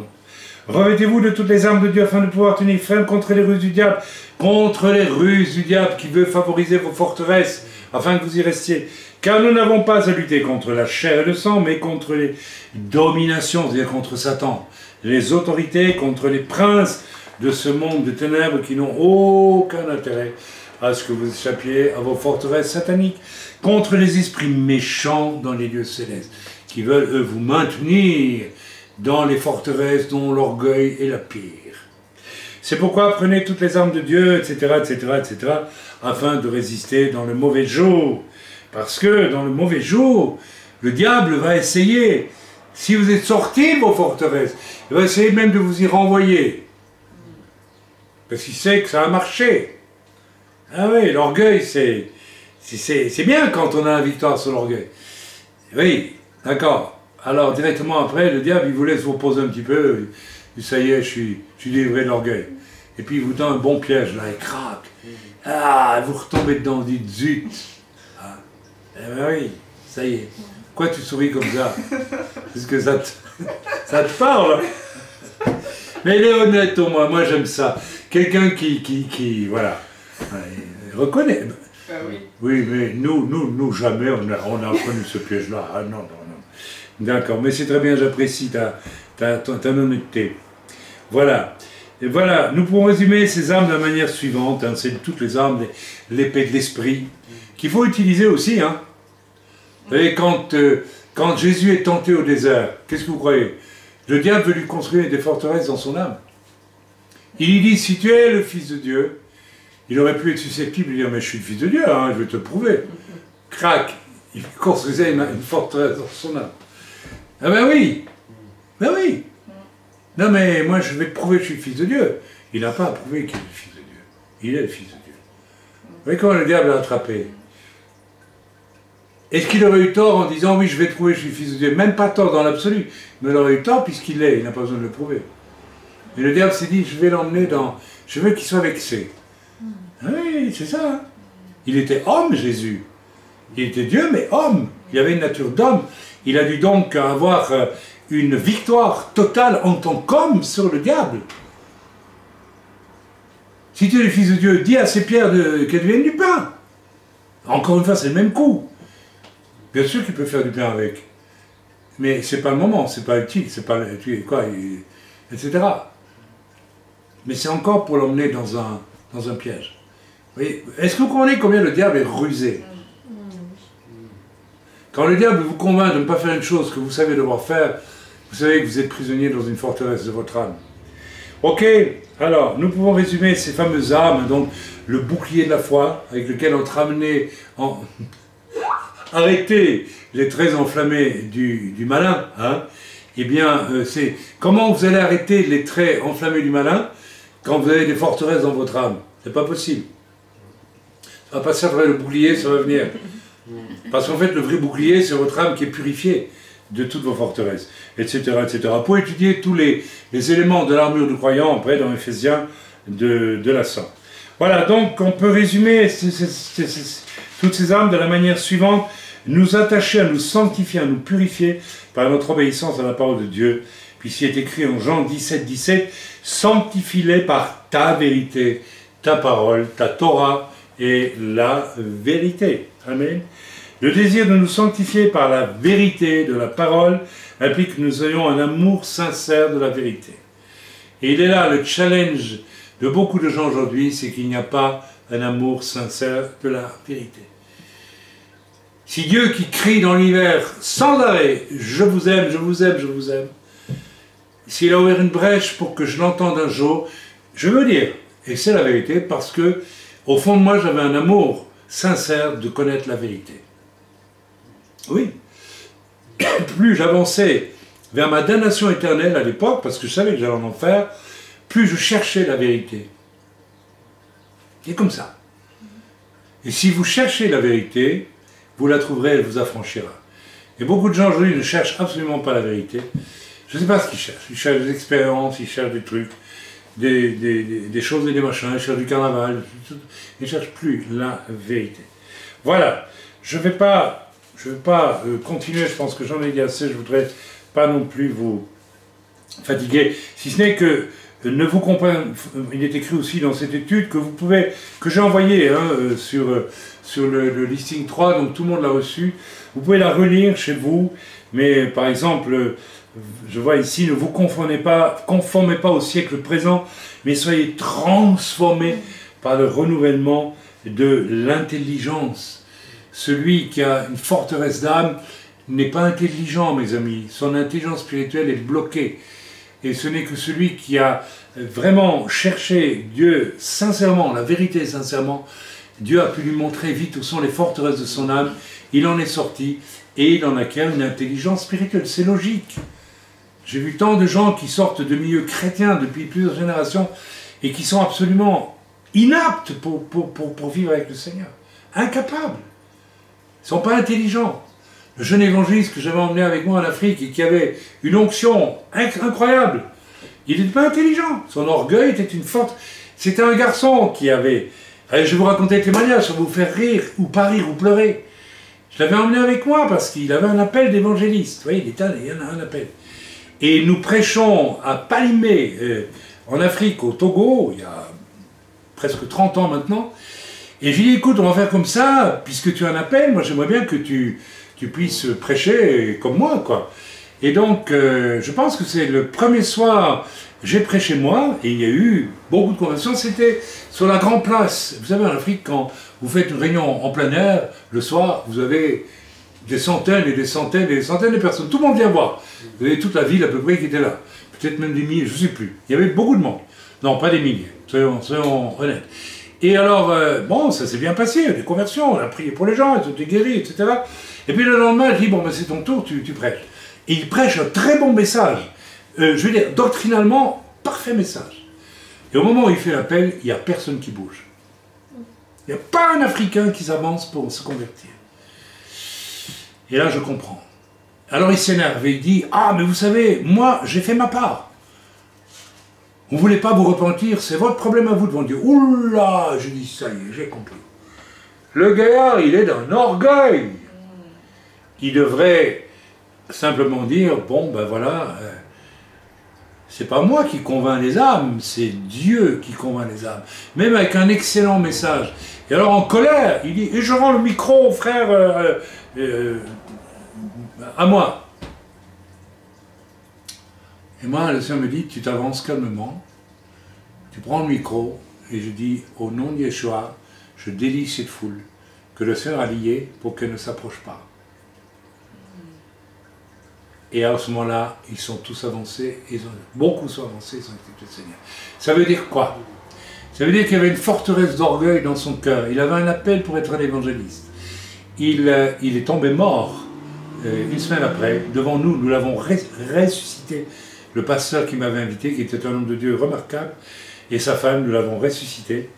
Revêtez-vous de toutes les armes de Dieu afin de pouvoir tenir ferme contre les ruses du diable. Contre les ruses du diable qui veut favoriser vos forteresses afin que vous y restiez. Car nous n'avons pas à lutter contre la chair et le sang, mais contre les dominations, c'est-à-dire contre Satan, les autorités, contre les princes de ce monde de ténèbres qui n'ont aucun intérêt à ce que vous échappiez à vos forteresses sataniques, contre les esprits méchants dans les lieux célestes, qui veulent, eux, vous maintenir dans les forteresses dont l'orgueil est la pire. C'est pourquoi prenez toutes les armes de Dieu, etc., etc., etc., afin de résister dans le mauvais jour. Parce que dans le mauvais jour, le diable va essayer, si vous êtes sortis de vos forteresses, il va essayer même de vous y renvoyer. Parce qu'il sait que ça a marché. Ah oui, l'orgueil, c'est bien quand on a la victoire sur l'orgueil. Oui, d'accord. Alors, directement après, le diable, il vous laisse vous reposer un petit peu. Ça y est, je suis délivré de l'orgueil. Et puis, il vous tend un bon piège, là, il craque. Ah, vous retombez dedans, vous dites, zut. Ah. Eh ben oui, ça y est. Pourquoi tu souris comme ça? Parce que ça te parle. Mais il est honnête au moins, moi j'aime ça. Quelqu'un qui voilà, reconnaît. Ah oui. Oui, mais nous jamais on a connu ce piège-là. Ah non. D'accord, mais c'est très bien, j'apprécie ta honnêteté. Voilà. Et voilà, nous pouvons résumer ces armes de la manière suivante. Hein, c'est toutes les armes, l'épée de l'esprit, qu'il faut utiliser aussi. Hein. Vous savez, quand Jésus est tenté au désert, qu'est-ce que vous croyez? Le diable veut lui construire des forteresses dans son âme. Il lui dit, si tu es le Fils de Dieu, il aurait pu être susceptible de dire, mais je suis le Fils de Dieu, hein, je vais te le prouver. Crac, il construisait une forteresse dans son âme. Ah ben oui, Non mais moi je vais te prouver que je suis le Fils de Dieu. Il n'a pas à prouver qu'il est le Fils de Dieu. Il est le Fils de Dieu. Vous voyez comment le diable l'a attrapé? Est-ce qu'il aurait eu tort en disant, oui, je vais te prouver que je suis le Fils de Dieu? Même pas tort dans l'absolu, mais il aurait eu tort puisqu'il l'est, il n'a pas besoin de le prouver. Et le diable s'est dit, je vais l'emmener dans... Je veux qu'il soit vexé. Ah oui, c'est ça. Hein. Il était homme, Jésus. Il était Dieu, mais homme. Il avait une nature d'homme. Il a dû donc avoir une victoire totale en tant qu'homme sur le diable. Si tu es le Fils de Dieu, dis à ces pierres qu'elles deviennent du pain. Encore une fois, c'est le même coup. Bien sûr qu'il peut faire du bien avec. Mais c'est pas le moment, c'est pas utile, c'est pas quoi, etc. Mais c'est encore pour l'emmener dans un piège. Est-ce que vous comprenez combien le diable est rusé? Quand le diable vous convainc de ne pas faire une chose que vous savez devoir faire, vous savez que vous êtes prisonnier dans une forteresse de votre âme. Ok, alors, nous pouvons résumer ces fameuses armes, donc le bouclier de la foi, avec lequel on sera amené arrêter les traits enflammés du malin. Hein. Eh bien, c'est comment vous allez arrêter les traits enflammés du malin quand vous avez des forteresses dans votre âme? C'est pas possible. Ça va pas servir le bouclier, ça va venir. Parce qu'en fait, le vrai bouclier, c'est votre âme qui est purifiée de toutes vos forteresses, etc. etc. Pour étudier tous les éléments de l'armure du croyant, après, dans Éphésiens, de la sang. Voilà, donc on peut résumer toutes ces armes de la manière suivante: nous attacher à nous sanctifier, à nous purifier par notre obéissance à la parole de Dieu. Puisqu'il est écrit en Jean 17, 17, sanctifie-les par ta vérité, ta parole, ta Torah et la vérité. Amen. Le désir de nous sanctifier par la vérité de la parole implique que nous ayons un amour sincère de la vérité. Et il est là le challenge de beaucoup de gens aujourd'hui, c'est qu'il n'y a pas un amour sincère de la vérité. Si Dieu qui crie dans l'hiver sans arrêt, je vous aime, je vous aime, je vous aime, s'il a ouvert une brèche pour que je l'entende un jour, je veux dire, et c'est la vérité, parce que au fond de moi j'avais un amour sincère de connaître la vérité. Oui. Plus j'avançais vers ma damnation éternelle à l'époque, parce que je savais que j'allais en enfer, plus je cherchais la vérité. C'est comme ça. Et si vous cherchez la vérité, vous la trouverez, elle vous affranchira. Et beaucoup de gens aujourd'hui ne cherchent absolument pas la vérité. Je ne sais pas ce qu'ils cherchent. Ils cherchent des expériences, ils cherchent des trucs, des choses et des machins, ils cherchent du carnaval. Ils ne cherchent plus la vérité. Voilà. Je ne vais pas continuer, je pense que j'en ai dit assez, je ne voudrais pas non plus vous fatiguer, si ce n'est que ne vous comprenez, il est écrit aussi dans cette étude que j'ai envoyé sur le listing 3, donc tout le monde l'a reçu, vous pouvez la relire chez vous, mais par exemple, je vois ici, ne vous conformez pas au siècle présent, mais soyez transformés par le renouvellement de l'intelligence. Celui qui a une forteresse d'âme n'est pas intelligent, mes amis. Son intelligence spirituelle est bloquée. Et ce n'est que celui qui a vraiment cherché Dieu sincèrement, la vérité sincèrement, Dieu a pu lui montrer vite où sont les forteresses de son âme. Il en est sorti et il en acquiert une intelligence spirituelle. C'est logique. J'ai vu tant de gens qui sortent de milieux chrétiens depuis plusieurs générations et qui sont absolument inaptes pour vivre avec le Seigneur. Incapables. Ils ne sont pas intelligents. Le jeune évangéliste que j'avais emmené avec moi en Afrique et qui avait une onction incroyable, il n'était pas intelligent. Son orgueil était une forte... C'était un garçon qui avait... Allez, je vais vous raconter le témoignage, ça va vous faire rire, ou pas rire, ou pleurer. Je l'avais emmené avec moi parce qu'il avait un appel d'évangéliste. Vous voyez, il y en a un appel. Et nous prêchons à Palimé, en Afrique, au Togo, il y a presque 30 ans maintenant. Et j'ai dit, écoute, on va faire comme ça, puisque tu as un appel, moi j'aimerais bien que tu puisses prêcher comme moi, quoi. Et donc, je pense que c'est le premier soir, j'ai prêché moi, et il y a eu beaucoup de conversations, c'était sur la grande place. Vous savez, en Afrique, quand vous faites une réunion en plein air, le soir, vous avez des centaines et des centaines et des centaines de personnes. Tout le monde vient voir. Vous avez toute la ville à peu près qui était là. Peut-être même des milliers, je ne sais plus. Il y avait beaucoup de monde. Non, pas des milliers, soyons honnêtes. Et alors, bon, ça s'est bien passé, des conversions, on a prié pour les gens, ils ont été guéris, etc. Et puis le lendemain, il dit, bon, ben, c'est ton tour, tu prêches. Et il prêche un très bon message. Je veux dire, doctrinalement, parfait message. Et au moment où il fait l'appel, il n'y a personne qui bouge. Il n'y a pas un Africain qui s'avance pour se convertir. Et là, je comprends. Alors il s'énerve et il dit, ah, mais vous savez, moi, j'ai fait ma part. Vous ne voulez pas vous repentir, c'est votre problème à vous devant Dieu. Oula, je dis, ça y est, j'ai compris. Le gars, il est d'un orgueil. Il devrait simplement dire, bon, ben voilà, c'est pas moi qui convainc les âmes, c'est Dieu qui convainc les âmes. Même avec un excellent message. Et alors en colère, il dit, et je rends le micro au frère à moi. Et moi, le Seigneur me dit, tu t'avances calmement, tu prends le micro, et je dis, au nom de Yeshua, je délie cette foule, que le Seigneur a liée pour qu'elle ne s'approche pas. Et à ce moment-là, ils sont tous avancés, beaucoup sont avancés, ils ont accepté le Seigneur. Ça veut dire quoi? Ça veut dire qu'il y avait une forteresse d'orgueil dans son cœur. Il avait un appel pour être un évangéliste. Il est tombé mort une semaine après, devant nous, nous l'avons ressuscité. Le pasteur qui m'avait invité, qui était un homme de Dieu remarquable, et sa femme, nous l'avons ressuscité.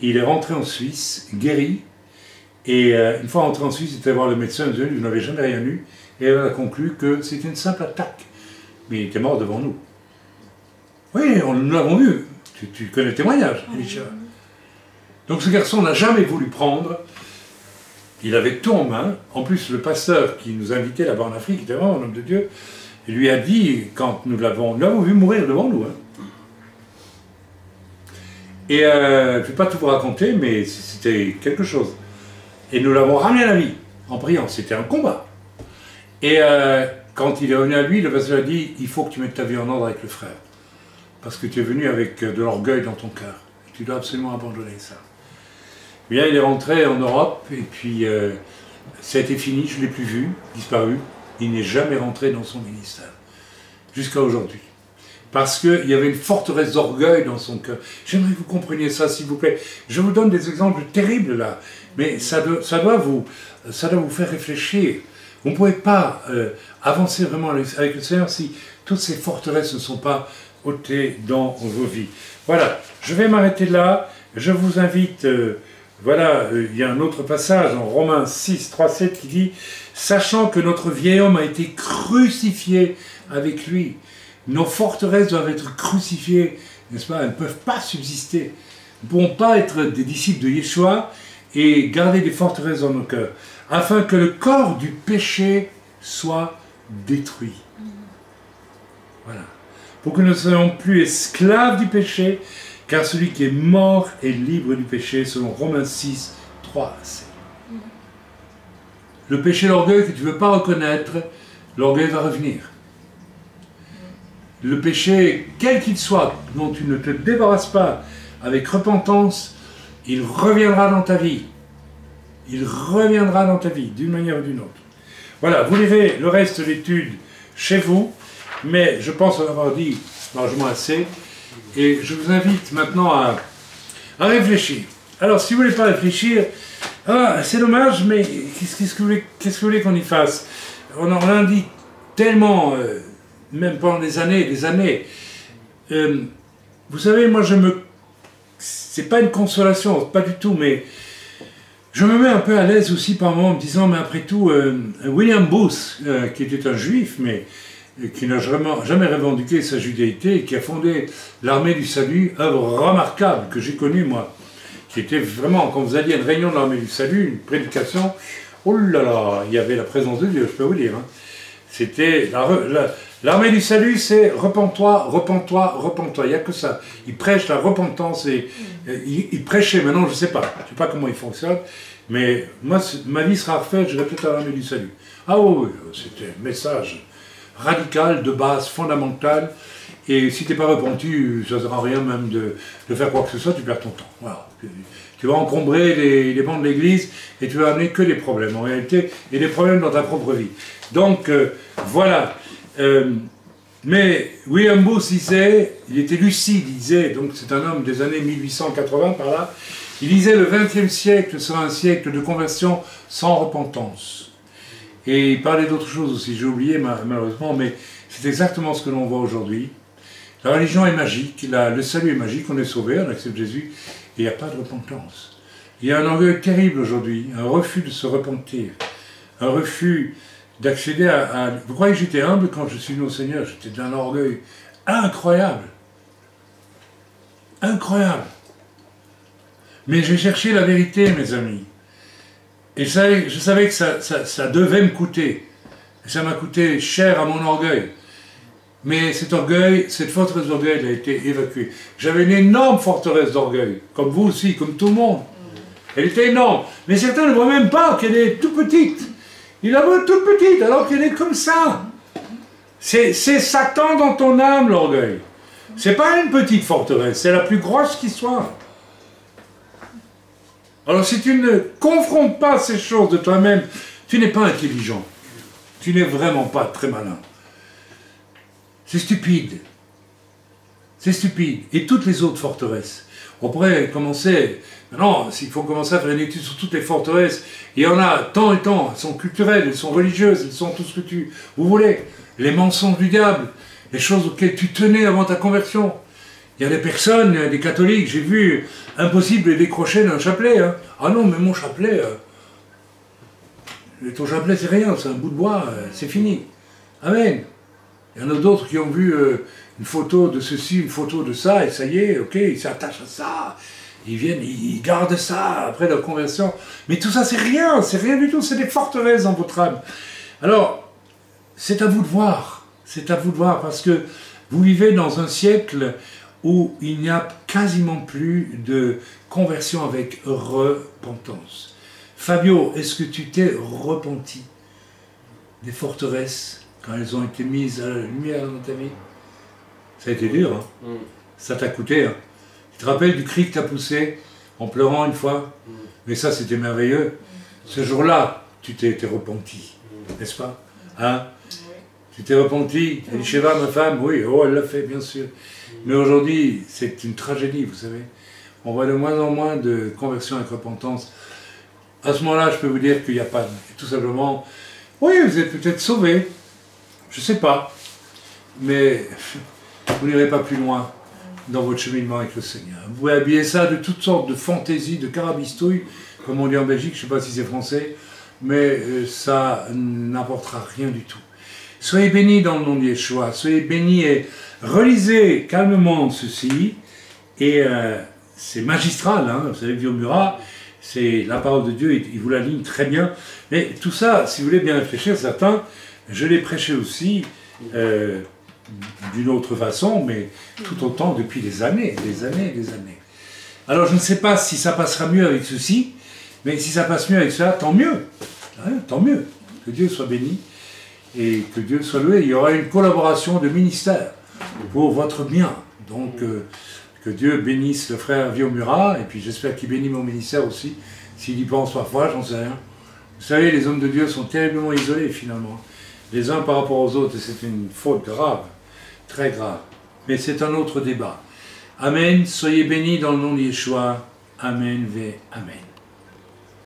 Il est rentré en Suisse, guéri, et une fois rentré en Suisse, il était voir le médecin, il n'avait jamais rien eu, et elle a conclu que c'était une simple attaque. Mais il était mort devant nous. Oui, nous l'avons vu. Tu connais le témoignage, Elisha. Donc ce garçon n'a jamais voulu prendre. Il avait tout en main. En plus, le pasteur qui nous invitait là-bas en Afrique, qui était vraiment un homme de Dieu, il lui a dit, quand nous l'avons vu mourir devant nous. Hein. Et je ne vais pas tout vous raconter, mais c'était quelque chose. Et nous l'avons ramené à la vie, en priant. C'était un combat. Et quand il est revenu à lui, le pasteur a dit, il faut que tu mettes ta vie en ordre avec le frère. Parce que tu es venu avec de l'orgueil dans ton cœur. Tu dois absolument abandonner ça. Bien, il est rentré en Europe, et puis ça a été fini, je ne l'ai plus vu, disparu. Il n'est jamais rentré dans son ministère, jusqu'à aujourd'hui. Parce qu'il y avait une forteresse d'orgueil dans son cœur. J'aimerais que vous compreniez ça, s'il vous plaît. Je vous donne des exemples terribles là, mais ça doit vous faire réfléchir. Vous ne pouvez pas avancer vraiment avec le Seigneur si toutes ces forteresses ne sont pas ôtées dans vos vies. Voilà, je vais m'arrêter là. Je vous invite... Voilà, il y a un autre passage en Romains 6, 3, 7 qui dit « Sachant que notre vieil homme a été crucifié avec lui, nos forteresses doivent être crucifiées, n'est-ce pas? Elles ne peuvent pas subsister. Nous ne pouvons pas être des disciples de Yeshua et garder des forteresses dans nos cœurs, afin que le corps du péché soit détruit. » Voilà. Pour que nous ne soyons plus esclaves du péché, car celui qui est mort est libre du péché, selon Romains 6, 3 à 7. Le péché, l'orgueil que tu ne veux pas reconnaître, l'orgueil va revenir. Le péché, quel qu'il soit, dont tu ne te débarrasses pas avec repentance, il reviendra dans ta vie. Il reviendra dans ta vie, d'une manière ou d'une autre. Voilà, vous lirez le reste de l'étude chez vous, mais je pense en avoir dit largement assez. Et je vous invite maintenant à réfléchir. Alors, si vous ne voulez pas réfléchir, c'est dommage, mais qu'est-ce que vous voulez qu'on y fasse? On en a dit tellement, même pendant des années et des années. Vous savez, moi, je me c'est pas une consolation, pas du tout, mais je me mets un peu à l'aise aussi par moment en me disant, mais après tout, William Booth, qui était un juif, mais qui n'a jamais revendiqué sa judéité, et qui a fondé l'armée du salut, œuvre remarquable que j'ai connue moi, qui était vraiment, quand vous alliez à une réunion de l'armée du salut, une prédication, oh là là, il y avait la présence de Dieu, je peux vous dire. Hein. C'était l'armée du salut, c'est repens-toi, repens-toi, repens-toi. Il n'y a que ça. Il prêche la repentance et il prêchait. Maintenant, je ne sais pas comment il fonctionne, mais moi, ma vie sera refaite. Je répète à l'armée du salut. Ah oui, c'était un message radical, de base, fondamental. Et si tu n'es pas repenti, ça ne sert à rien même de faire quoi que ce soit. Tu perds ton temps. Voilà. Tu vas encombrer les bancs de l'église et tu vas amener que des problèmes en réalité et des problèmes dans ta propre vie. Donc voilà. Mais William Booth disait, il était lucide, il disait, donc c'est un homme des années 1880 par là, il disait le XXe siècle sera un siècle de conversion sans repentance. Et il parlait d'autre chose aussi, j'ai oublié malheureusement, mais c'est exactement ce que l'on voit aujourd'hui. La religion est magique, le salut est magique, on est sauvé, on accepte Jésus, et il n'y a pas de repentance. Il y a un orgueil terrible aujourd'hui, un refus de se repentir, un refus d'accéder à... Vous croyez que j'étais humble quand je suis venu au Seigneur? J'étais d'un orgueil incroyable. Incroyable. Mais j'ai cherché la vérité, mes amis. Et je savais que ça devait me coûter. Et ça m'a coûté cher à mon orgueil. Mais cet orgueil, cette forteresse d'orgueil, elle a été évacuée. J'avais une énorme forteresse d'orgueil, comme vous aussi, comme tout le monde. Elle était énorme. Mais certains ne voient même pas qu'elle est toute petite. Ils la voient toute petite, alors qu'elle est comme ça. C'est Satan dans ton âme, l'orgueil. C'est pas une petite forteresse, c'est la plus grosse qui soit. Alors si tu ne confrontes pas ces choses de toi-même, tu n'es pas intelligent. Tu n'es vraiment pas très malin. C'est stupide. C'est stupide. Et toutes les autres forteresses. On pourrait commencer... Non, il faut commencer à faire une étude sur toutes les forteresses. Il y en a tant et tant. Elles sont culturelles, elles sont religieuses, elles sont tout ce que vous voulez. Les mensonges du diable, les choses auxquelles tu tenais avant ta conversion. Il y a des personnes, des catholiques, j'ai vu, impossible de décrocher d'un chapelet. Hein. Ah non, mais mon chapelet, ton chapelet c'est rien, c'est un bout de bois, c'est fini. Amen. Il y en a d'autres qui ont vu une photo de ceci, une photo de ça, et ça y est, ok, ils s'attachent à ça. Ils viennent, ils gardent ça après leur conversion. Mais tout ça, c'est rien du tout, c'est des forteresses dans votre âme. Alors, c'est à vous de voir, parce que vous vivez dans un siècle où il n'y a quasiment plus de conversion avec repentance. Fabio, est-ce que tu t'es repenti des forteresses quand elles ont été mises à la lumière dans ta vie? Ça a été dur, hein? Ça t'a coûté, hein? Tu te rappelles du cri que tu as poussé en pleurant une fois? Mais ça, c'était merveilleux. Ce jour-là, tu t'es repenti, n'est-ce pas? Hein? Tu t'es repenti? Elisheva, ma femme, oui, oh, elle l'a fait, bien sûr. Mais aujourd'hui, c'est une tragédie, vous savez. On voit de moins en moins de conversion avec repentance. À ce moment-là, je peux vous dire qu'il n'y a pas, tout simplement, oui, vous êtes peut-être sauvés, je ne sais pas, mais vous n'irez pas plus loin dans votre cheminement avec le Seigneur. Vous pouvez habiller ça de toutes sortes de fantaisies, de carabistouilles, comme on dit en Belgique, je ne sais pas si c'est français, mais ça n'apportera rien du tout. Soyez bénis dans le nom de Yeshua, soyez bénis et relisez calmement ceci, et c'est magistral, hein, vous savez, Vio Murat, c'est la parole de Dieu, il vous la ligne très bien, mais tout ça, si vous voulez bien réfléchir, certains, je l'ai prêché aussi, d'une autre façon, mais tout autant depuis des années. Alors je ne sais pas si ça passera mieux avec ceci, mais si ça passe mieux avec ça, tant mieux. Hein, tant mieux. Que Dieu soit béni et que Dieu soit loué. Il y aura une collaboration de ministères pour votre bien. Donc que Dieu bénisse le frère Vio Murat, et puis j'espère qu'il bénit mon ministère aussi, s'il y pense parfois, j'en sais rien. Vous savez, les hommes de Dieu sont terriblement isolés finalement, les uns par rapport aux autres, et c'est une faute grave. Très grave. Mais c'est un autre débat. Amen. Soyez bénis dans le nom de Yeshua. Amen. Ve Amen.